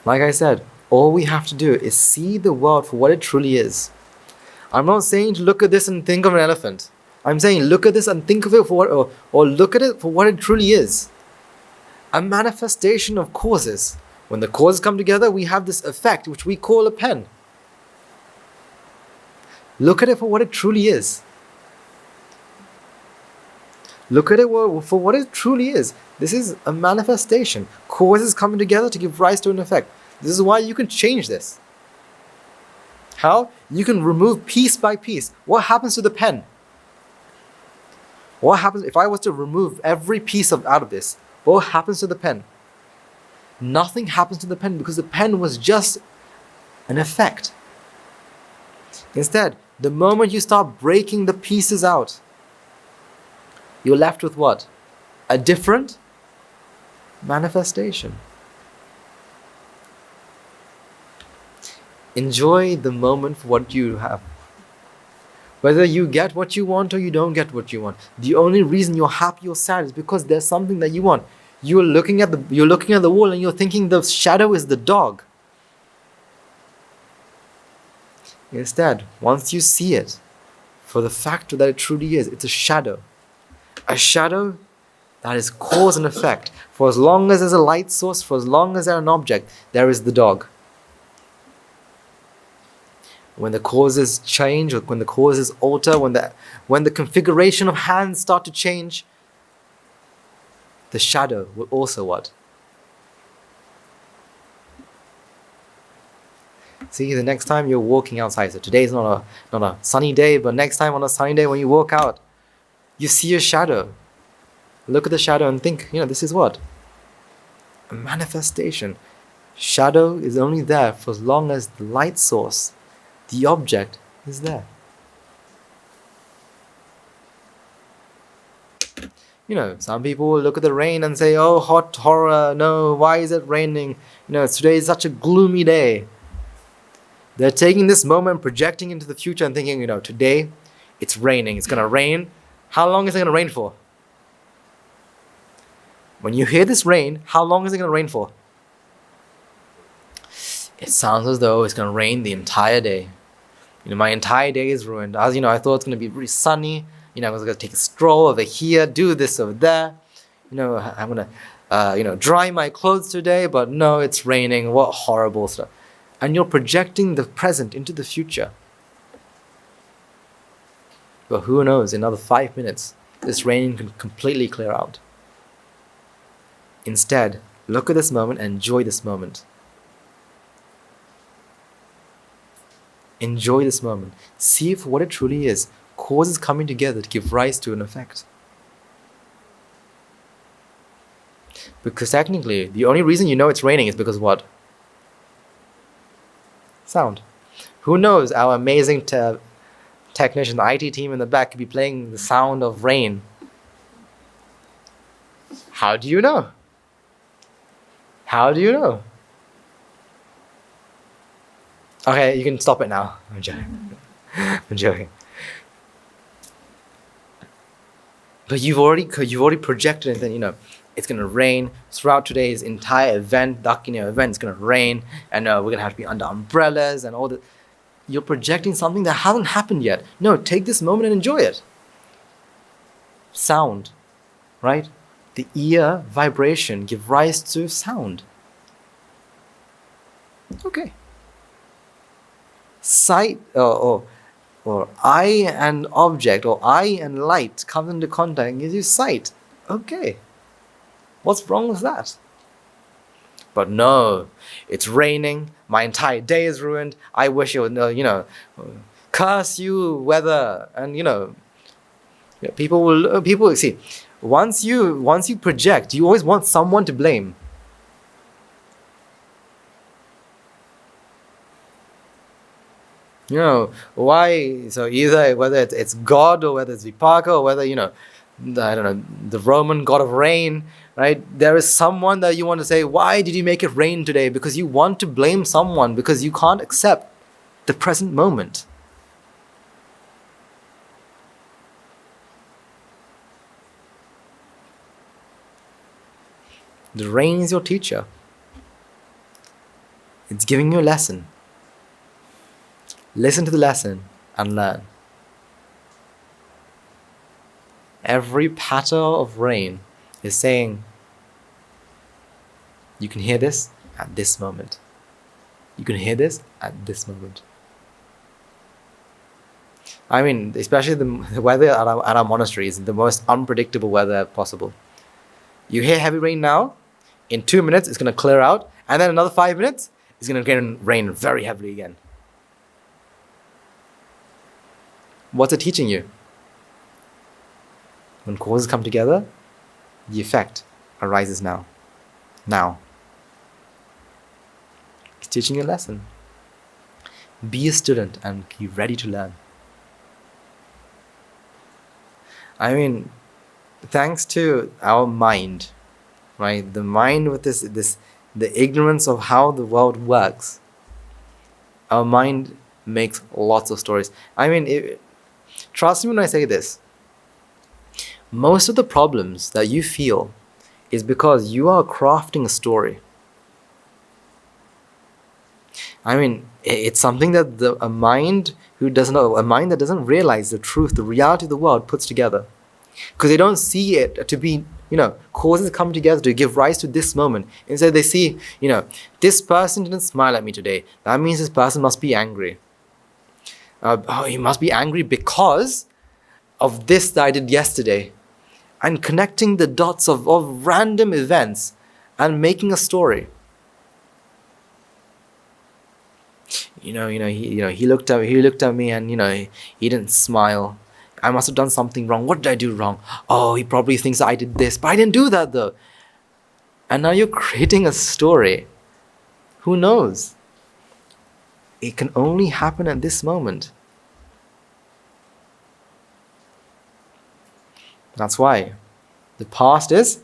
Like I said, all we have to do is see the world for what it truly is. I'm not saying to look at this and think of an elephant. I'm saying look at this and think of it for what, or look at it for what it truly is. A manifestation of causes. When the causes come together, we have this effect which we call a pen. Look at it for what it truly is. Look at it for what it truly is. This is a manifestation. Causes coming together to give rise to an effect. This is why you can change this. How? You can remove piece by piece. What happens to the pen? What happens if I was to remove every piece out of this? What happens to the pen? Nothing happens to the pen because the pen was just an effect. Instead, the moment you start breaking the pieces out, you're left with what? A different manifestation. Enjoy the moment for what you have. Whether you get what you want or you don't get what you want. The only reason you're happy or sad is because there's something that you want. You're looking at the wall and you're thinking the shadow is the dog. Instead, once you see it, for the fact that it truly is, it's a shadow. A shadow that is cause and effect. For as long as there's a light source, for as long as there's an object, there is the dog. When the causes change, or when the causes alter, when the configuration of hands start to change, the shadow will also what? See, the next time you're walking outside, so today is not a sunny day, but next time on a sunny day when you walk out, you see a shadow. Look at the shadow and think, this is what? A manifestation. Shadow is only there for as long as the light source, the object, is there. Some people will look at the rain and say, oh, hot horror, no, why is it raining? Today is such a gloomy day. They're taking this moment, projecting into the future and thinking, today it's raining, it's going to rain. How long is it going to rain for? When you hear this rain, how long is it going to rain for? It sounds as though it's going to rain the entire day. My entire day is ruined. I thought it's going to be really sunny. I was going to take a stroll over here, do this over there. I'm going to, dry my clothes today, but no, it's raining. What horrible stuff. And you're projecting the present into the future. But who knows, in another 5 minutes, this rain can completely clear out. Instead, look at this moment and enjoy this moment. Enjoy this moment. See it for what it truly is. Causes coming together to give rise to an effect. Because technically, the only reason you know it's raining is because what? Sound. Who knows, our amazing technician, the IT team in the back could be playing the sound of rain. How do you know? How do you know? Okay, you can stop it now. I'm joking. I'm joking. But you've already projected it, and it's gonna rain throughout today's entire event. Event is gonna rain, and we're gonna have to be under umbrellas and all that. You're projecting something that hasn't happened yet. No, take this moment and enjoy it. Sound, right? The ear vibration give rise to sound. Okay. Sight or eye and object or eye and light comes into contact and gives you sight. Okay. What's wrong with that? But no, it's raining. My entire day is ruined. I wish it would, curse you, weather, and people see. Once you project, you always want someone to blame. Why? So either whether it's God or whether it's Vipaka or whether, I don't know, the Roman god of rain, right? There is someone that you want to say, why did you make it rain today? Because you want to blame someone because you can't accept the present moment. The rain is your teacher. It's giving you a lesson. Listen to the lesson and learn. Every patter of rain is saying, you can hear this at this moment. You can hear this at this moment. I mean, especially the weather at our monastery is the most unpredictable weather possible. You hear heavy rain now, in 2 minutes it's going to clear out, and then another 5 minutes it's going to rain very heavily again. What's it teaching you? When causes come together, the effect arises now. Now. It's teaching you a lesson. Be a student and be ready to learn. I mean, thanks to our mind, right? The mind with the ignorance of how the world works. Our mind makes lots of stories. I mean, trust me when I say this. Most of the problems that you feel is because you are crafting a story. I mean, it's something that a mind that doesn't realize the truth, the reality of the world puts together. Because they don't see it to be, causes come together to give rise to this moment. Instead they see, this person didn't smile at me today. That means this person must be angry. He must be angry because of this that I did yesterday. And connecting the dots of random events and making a story. He looked at me and he didn't smile. I must have done something wrong. What did I do wrong? Oh, he probably thinks that I did this, but I didn't do that though. And now you're creating a story. Who knows? It can only happen at this moment. That's why the past is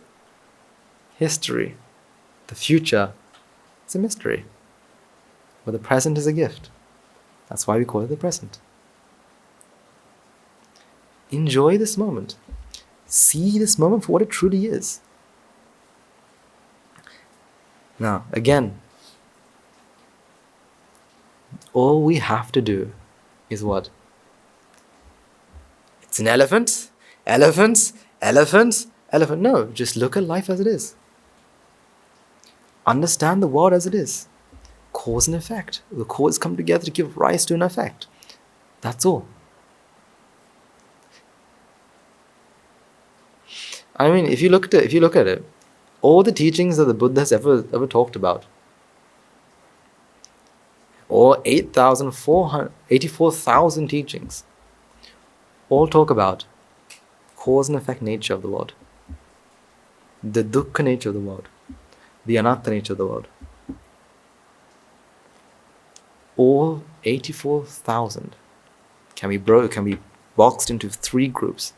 history. The future is a mystery. But the present is a gift. That's why we call it the present. Enjoy this moment. See this moment for what it truly is. Now, again, all we have to do is what? It's an elephant. Elephants. No, just look at life as it is. Understand the world as it is. Cause and effect. The causes come together to give rise to an effect. That's all. I mean, if you look at it, all the teachings that the Buddha has ever talked about, all 84,000 teachings, all talk about cause and effect nature of the world, the dukkha nature of the world, the anatta nature of the world. All 84,000 can be boxed into 3 groups.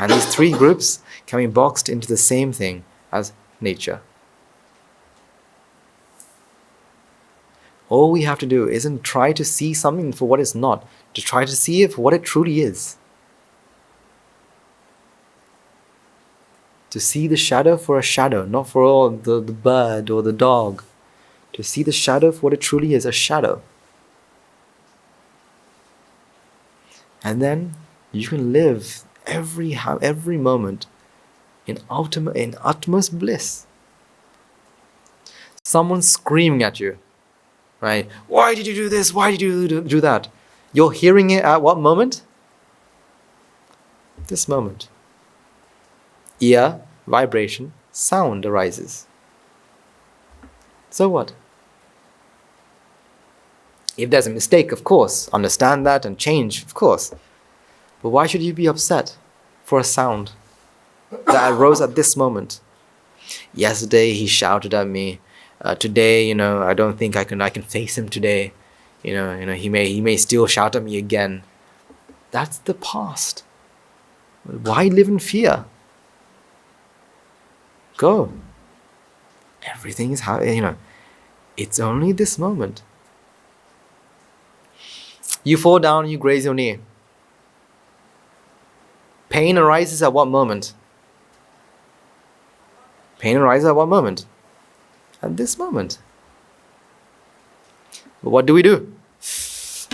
And these 3 groups can be boxed into the same thing as nature. All we have to do isn't try to see something for what it's not, to try to see it for what it truly is. To see the shadow for a shadow, not for all the bird or the dog. To see the shadow for what it truly is, a shadow. And then you can live every moment in utmost bliss. Someone screaming at you, right? Why did you do this? Why did you do that? You're hearing it at what moment? This moment. Ear, vibration, sound arises. So what? If there's a mistake, of course, understand that and change, of course. But why should you be upset for a sound that arose at this moment? Yesterday he shouted at me. Today, I don't think I can face him today. He may still shout at me again. That's the past. Why live in fear? Go. Everything is how, it's only this moment. You fall down, you graze your knee. Pain arises at what moment? Pain arises at what moment? At this moment. But what do?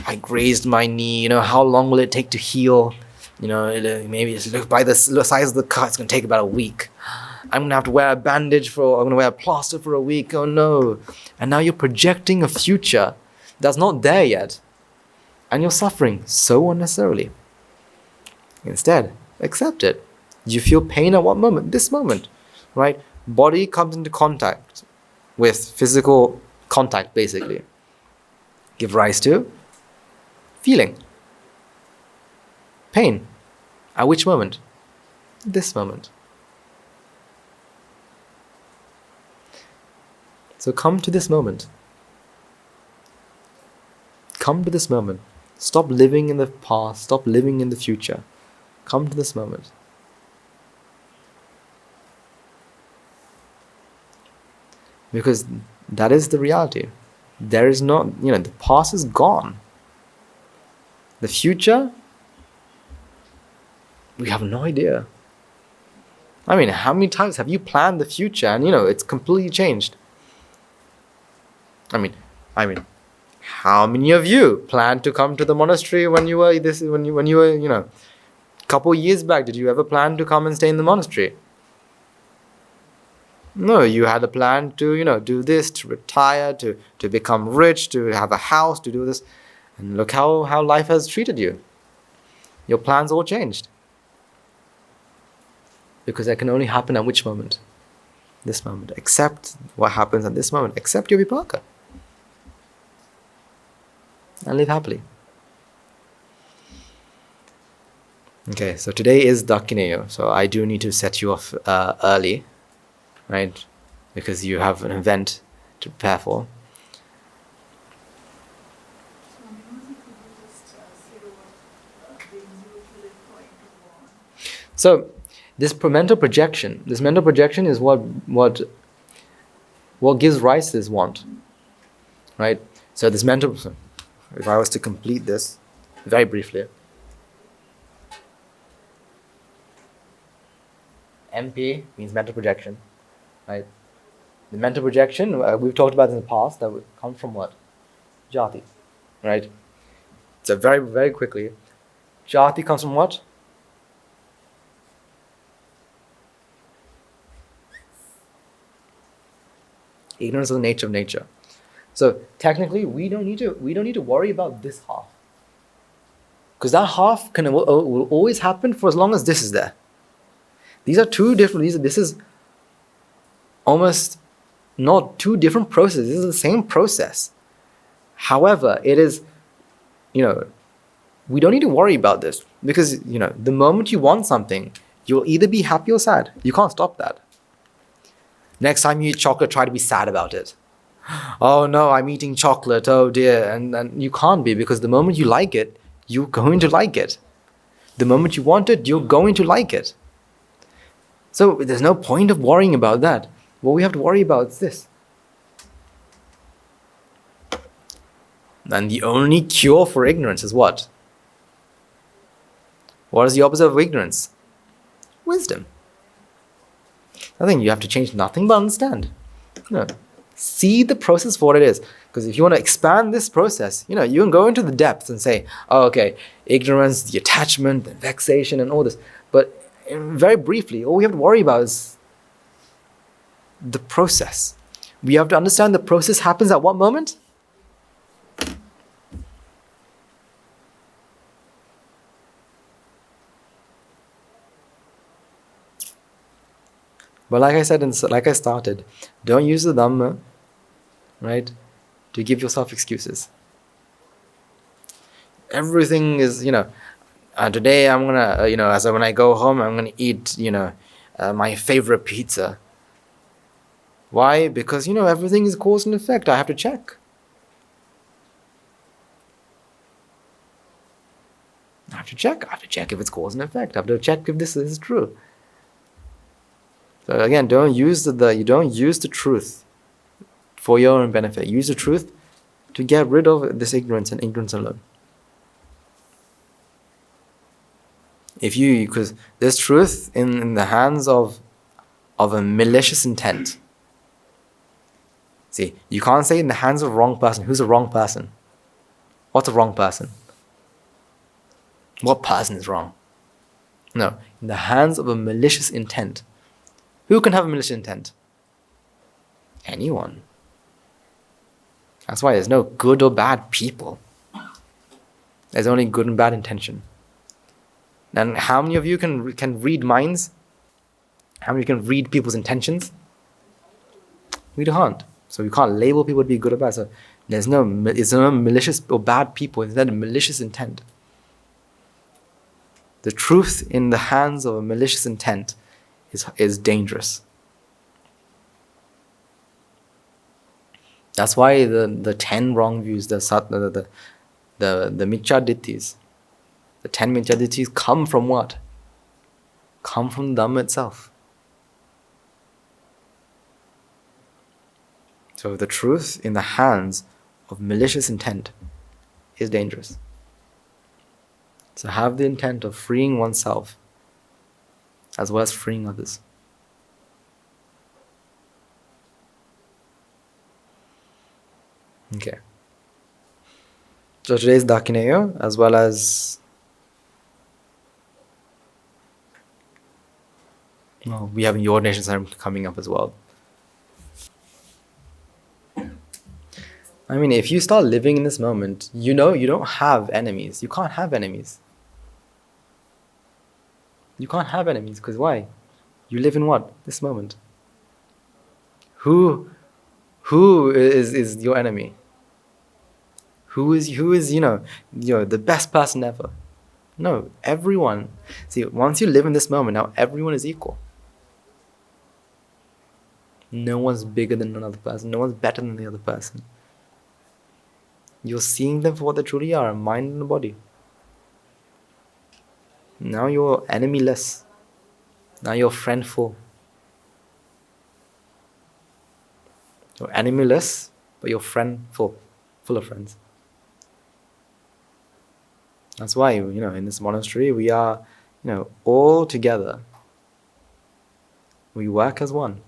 I grazed my knee, how long will it take to heal? Maybe look by the size of the cut, it's going to take about a week. I'm going to have to wear a bandage I'm going to wear a plaster for a week, oh no. And now you're projecting a future that's not there yet. And you're suffering so unnecessarily. Instead, accept it. You feel pain at what moment? This moment, right? Body comes into contact with physical contact, basically. Give rise to feeling. Pain. At which moment? This moment. So come to this moment. Come to this moment. Stop living in the past. Stop living in the future. Come to this moment. Because that is the reality. There is not, the past is gone. The future, we have no idea. I mean, how many times have you planned the future and, it's completely changed? I mean, how many of you planned to come to the monastery when you were, a couple years back? Did you ever plan to come and stay in the monastery? No, you had a plan to, do this, to retire, to become rich, to have a house, to do this. And look how life has treated you. Your plans all changed. Because that can only happen at which moment? This moment. Accept what happens at this moment. Accept your vipaka. And live happily. Okay, so today is Dakineyo. So I do need to set you off early. Right? Because you have an event to prepare for. So this mental projection is what gives rise to this want. Right? So this mental, if I was to complete this very briefly. MP means mental projection. Right? The mental projection, we've talked about in the past, that would come from what? Jati. Right? So very, very quickly, Jati comes from what? Ignorance of the nature of nature. So technically, we don't need to worry about this half, because that half will always happen for as long as this is there. These are two different. This is almost not two different processes. This is the same process. However, it is, we don't need to worry about this, because the moment you want something, you'll either be happy or sad. You can't stop that. Next time you eat chocolate, try to be sad about it. Oh no, I'm eating chocolate, oh dear. And you can't be, because the moment you like it, you're going to like it. The moment you want it, you're going to like it. So there's no point of worrying about that. What we have to worry about is this. And the only cure for ignorance is what? What is the opposite of ignorance? Wisdom. I think you have to change nothing but understand. See the process for what it is. Because if you want to expand this process, you can go into the depths and say, oh, okay, ignorance, the attachment, the vexation, and all this. But very briefly, all we have to worry about is the process. We have to understand the process happens at what moment? But like I said, like I started, don't use the Dhamma, right, to give yourself excuses. Everything is, today I'm gonna, when I go home, I'm gonna eat, my favorite pizza. Why? Because, everything is cause and effect. I have to check. I have to check if it's cause and effect. I have to check if this is true. So again, don't use the truth for your own benefit. Use the truth to get rid of this ignorance and ignorance alone. Because there's truth in the hands of a malicious intent. See, you can't say in the hands of a wrong person. Who's a wrong person? What's a wrong person? What person is wrong? No, in the hands of a malicious intent. Who can have a malicious intent? Anyone. That's why there's no good or bad people. There's only good and bad intention. And how many of you can read minds? How many can read people's intentions? We can't. So we can't label people to be good or bad. So it's no malicious or bad people. It's not a malicious intent. The truth in the hands of a malicious intent is dangerous. That's why the 10 wrong views, the micchaditthis, the 10 micchaditthis come from what? Come from the Dhamma itself. So the truth in the hands of malicious intent is dangerous. So have the intent of freeing oneself as well as freeing others. Okay. So today's Dakineyo, as well as we have the ordination ceremony coming up as well. I mean, if you start living in this moment, you don't have enemies. You can't have enemies. You can't have enemies, because why? You live in what? This moment. Who is your enemy? Who is the best person ever? No, everyone. See, once you live in this moment, now everyone is equal. No one's bigger than another person. No one's better than the other person. You're seeing them for what they truly are, a mind and a body. Now you're enemy-less. Now you're friendful. You're enemy-less, but you're friendful, full of friends. That's why, in this monastery, we are, all together. We work as one.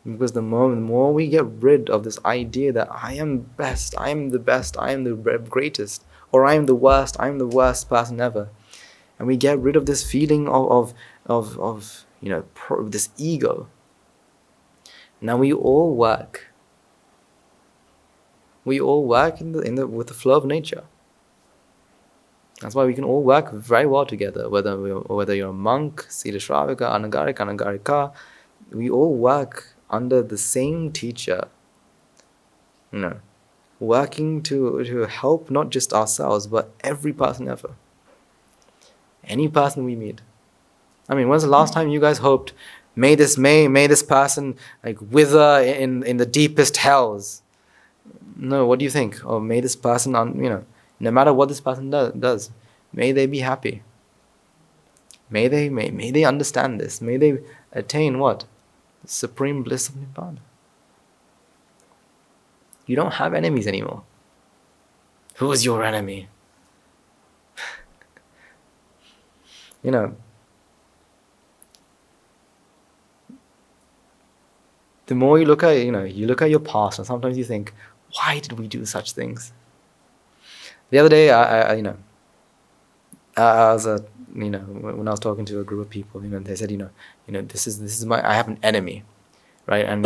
Because the more we get rid of this idea that I am best, I am the best, I am the greatest, or I am the worst person ever, and we get rid of this feeling of this ego. Now we all work. We all work with the flow of nature. That's why we can all work very well together. Whether you're a monk, Sila Shravaka, Anagarika, Anagarika, we all work under the same teacher. Working to help not just ourselves, but every person ever. Any person we meet. I mean, when's the last time you guys hoped, may this person wither in the deepest hells? No, what do you think? Oh, may this person, no matter what this person does, may they be happy. May they understand this. May they attain what? The supreme bliss of Nibbana. You don't have enemies anymore. Who is your enemy? The more you look at your past, and sometimes you think, why did we do such things? The other day, I was when I was talking to a group of people, they said, this is I have an enemy, right? And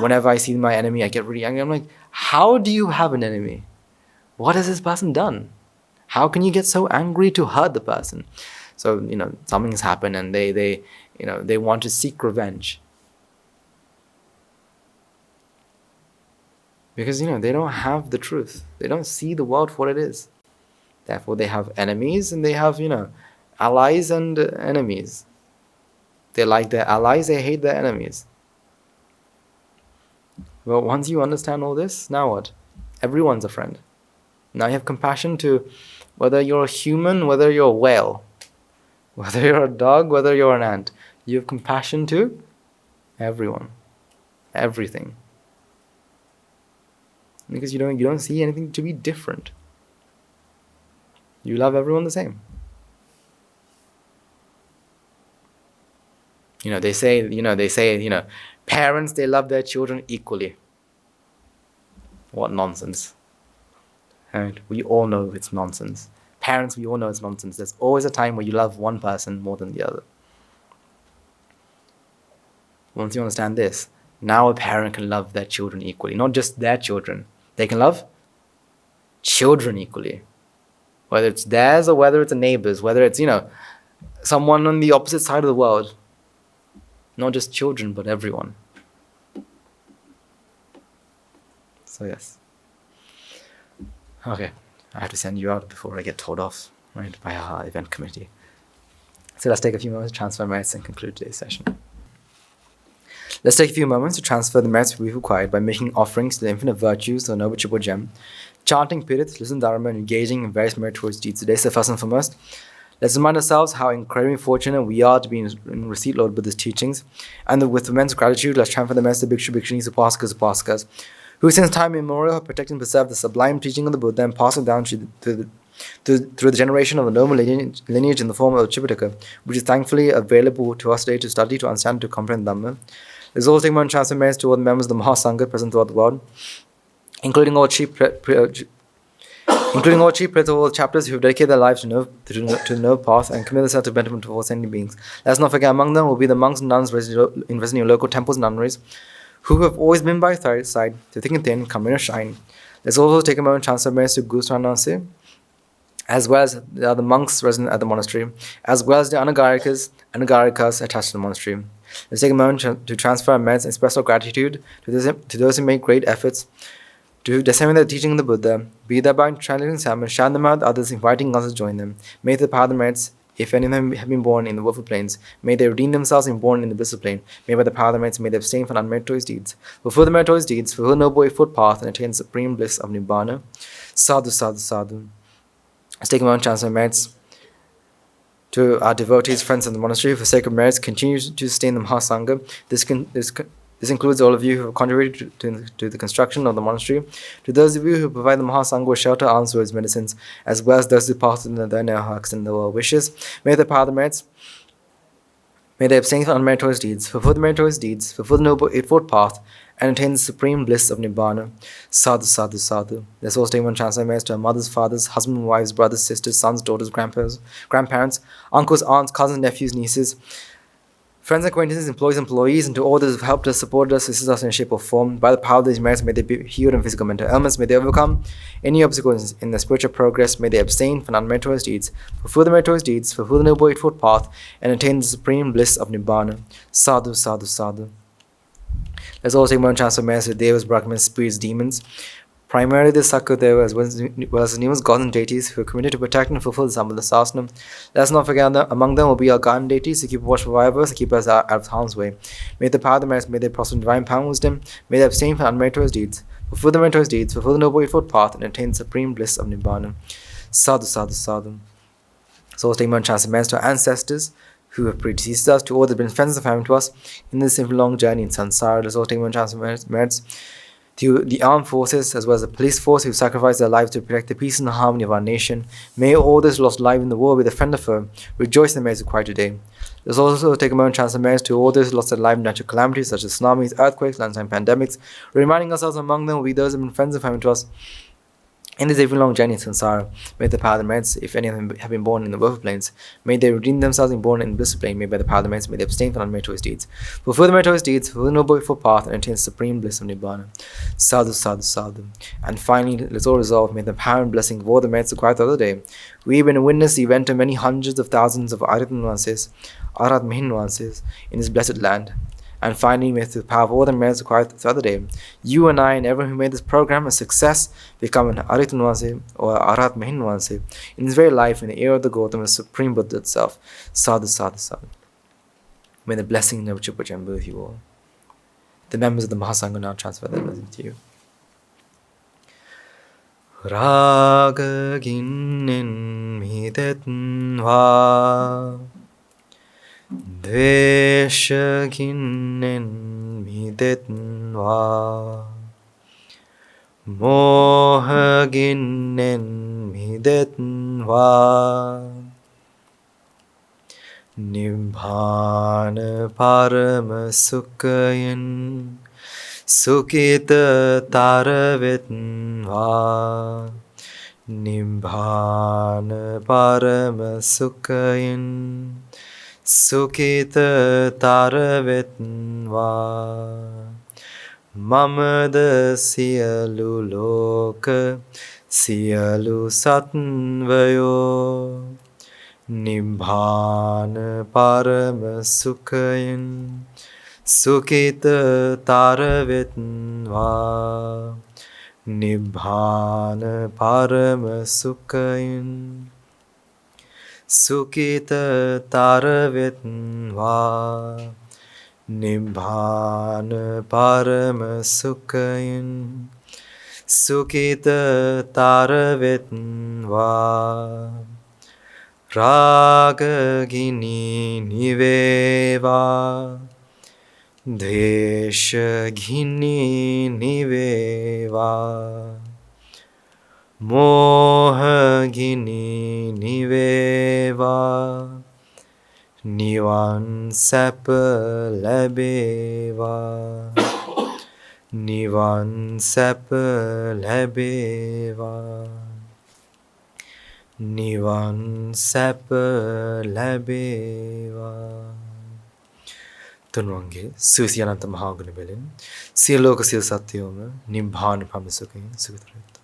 whenever I see my enemy, I get really angry. I'm like, how do you have an enemy? What has this person done? How can you get so angry to hurt the person? So something's happened, and they want to seek revenge. Because, they don't have the truth. They don't see the world for what it is. Therefore, they have enemies, and they have, allies and enemies. They like their allies, they hate their enemies. Well, once you understand all this, now what? Everyone's a friend. Now you have compassion to whether you're a human, whether you're a whale, whether you're a dog, whether you're an ant. You have compassion to everyone, everything. Because you don't see anything to be different. You love everyone the same. They say, parents, they love their children equally. What nonsense. Right? We all know it's nonsense. Parents, we all know it's nonsense. There's always a time where you love one person more than the other. Once you understand this, now a parent can love their children equally. Not just their children. They can love children equally, whether it's theirs or whether it's a neighbor's, whether it's, someone on the opposite side of the world. Not just children, but everyone. So yes. Okay, I have to send you out before I get told off, right, by our event committee. So let's take a few moments to transfer merits and conclude today's session. Let's take a few moments to transfer the merits we've acquired by making offerings to the infinite virtues of the Noble Triple Gem, chanting Pirit, listening to Dharma, and engaging in various meritorious deeds today. So first and foremost, let's remind ourselves how incredibly fortunate we are to be in receipt of Lord Buddha's teachings, and with immense gratitude, let's transfer the merits to Bhikshu, Bhikshunis, Upasakas, who since time immemorial have protected and preserved the sublime teaching of the Buddha and passed it down through the generation of the noble lineage in the form of Tripitaka, which is thankfully available to us today to study, to understand, to comprehend Dhamma. There's also taken transfer merits to all the members of the Mahasangha present throughout the world, including all chief priests of all chapters who have dedicated their lives to the noble path and committed themselves to betterment of all sentient beings. Let's not forget, among them will be the monks and nuns resident in your local temples and nunneries, who have always been by your side, to thick and thin, come in or shine. Let's also take a moment to transfer merits to Guru Swaminathan, as well as the other monks resident at the monastery, as well as the Anagarikas attached to the monastery. Let's take a moment to transfer our merits and express our gratitude to those who make great efforts to disseminate the teaching of the Buddha, be thereby translating some and share them out to others, inviting others to join them. May the power of the merits, if any of them have been born in the woeful plains, may they redeem themselves and be born in the blissful plane. May by the power of the merits, may they abstain from unmeritorious deeds. Fulfill the meritorious deeds, fulfill the noble eightfold path, and attain the supreme bliss of Nibbana. Sadhu, sadhu, sadhu. Let's take a moment to transfer merits to our devotees, friends in the monastery, who for sake of merits continue to sustain the Mahasangha. This includes all of you who have contributed to the construction of the monastery, to those of you who provide the Mahasangha with shelter, alms, words, medicines, as well as those who pass in their hearts and their well wishes. May the power of the merits, may they abstain from unmeritorious deeds, fulfill the meritorious deeds, fulfill the noble eightfold path, and attain the supreme bliss of Nibbana. Sadhu, sadhu, sadhu. Let's also take one chance to our mothers, fathers, husbands, wives, brothers, sisters, sons, daughters, grandparents, uncles, aunts, cousins, nephews, nieces, friends, acquaintances, employees, and to all those who have helped us, supported us, assisted us in a shape or form. By the power of these merits, may they be healed in physical and mental ailments. May they overcome any obstacles in their spiritual progress. May they abstain from unmeritorious deeds, fulfill the meritorious deeds, fulfill the noble eightfold path, and attain the supreme bliss of Nibbana. Sadhu, sadhu, sadhu. Let's also take one chance to merits with devas, brahmins, spirits, demons. Primarily the Sakadeva, as well as the numerous gods and deities who are committed to protect and fulfill the Sambandha Sasana. Let's not forget that among them will be our guardian deities who keep watch for us and keep us out of harm's way. May the power of the merits, may they prosper in divine power and wisdom, may they abstain from unmeritorious deeds, fulfill the meritorious deeds, fulfill the noble eightfold path, and attain the supreme bliss of Nibbana. Sadhu, sadhu, sadhu. So let's take one chance to merits to our ancestors who have predeceased us, to all the been friends and family to us in this long journey in Sansara. Let's also take one chance to merits to the armed forces as well as the police force who sacrificed their lives to protect the peace and the harmony of our nation. May all those lost life in the war, with a friend or foe, rejoice in the merits acquired today. Let's also take a moment to transfer merits to all those who lost their life in natural calamities such as tsunamis, earthquakes, landslide, pandemics, reminding ourselves among them will be those who have been friends and family to us in this even long journey in Sansara. May the power of the merits, if any of them have been born in the woeful plains, may they redeem themselves and be born in the blissful plane. May by the power of the merits, may they abstain from unmeritorious deeds, fulfill the meritorious deeds, fulfill the noble eightfold path, and attain the supreme bliss of Nibbana. Sadhu, sadhu, sadhu. And finally, let's all resolve, may the power and blessing of all the merits acquired the other day, we have been witness the event of many hundreds of thousands of Arhat Mahin nuances in this blessed land. And finally, may through the power of all the merits acquired the other day, you and I and everyone who made this program a success become an Arhat Nuanse or Arhat Mahin Nuanse in this very life, in the era of the Gautam, the Supreme Buddha itself. Sadhu, sadhu, sadhu. May the blessing of Noble Triple Gem be with you all. The members of the Mahasangha now transfer their blessing to you. Raga ginen midetnva Dveshaginen midetnva Mohaginen midetnva Nibbana parama sukhayin Sukita taravetnva Nibbana parama sukhayin Sukita taravetnva Mamada siyalu loka සියලු සත්වයෝ නිබ්බාන පරම සුඛයෙන් සුඛිතතර වෙත්වා නිබ්බාන පරම සුඛයෙන් සුඛිතතර වෙත්වා නිබ්බාන පරම සුඛයෙන් සුඛිතතර වෙත්වා රාගගිනි නිවේවා ද්වේෂගිනි නිවේවා මෝහගිනි නිවේවා නිවන් සැප ලැබේවා නිවන් සැප ලැබේවා නිවන් සැප ලැබේවා තුන්වන්ගේ සුවිසි අනන්ත මහා ගුණ වලින් සියලු ලෝක සියලු සත්වයෝම නිබ්බාන පරම සුඛයෙන් සුඛිත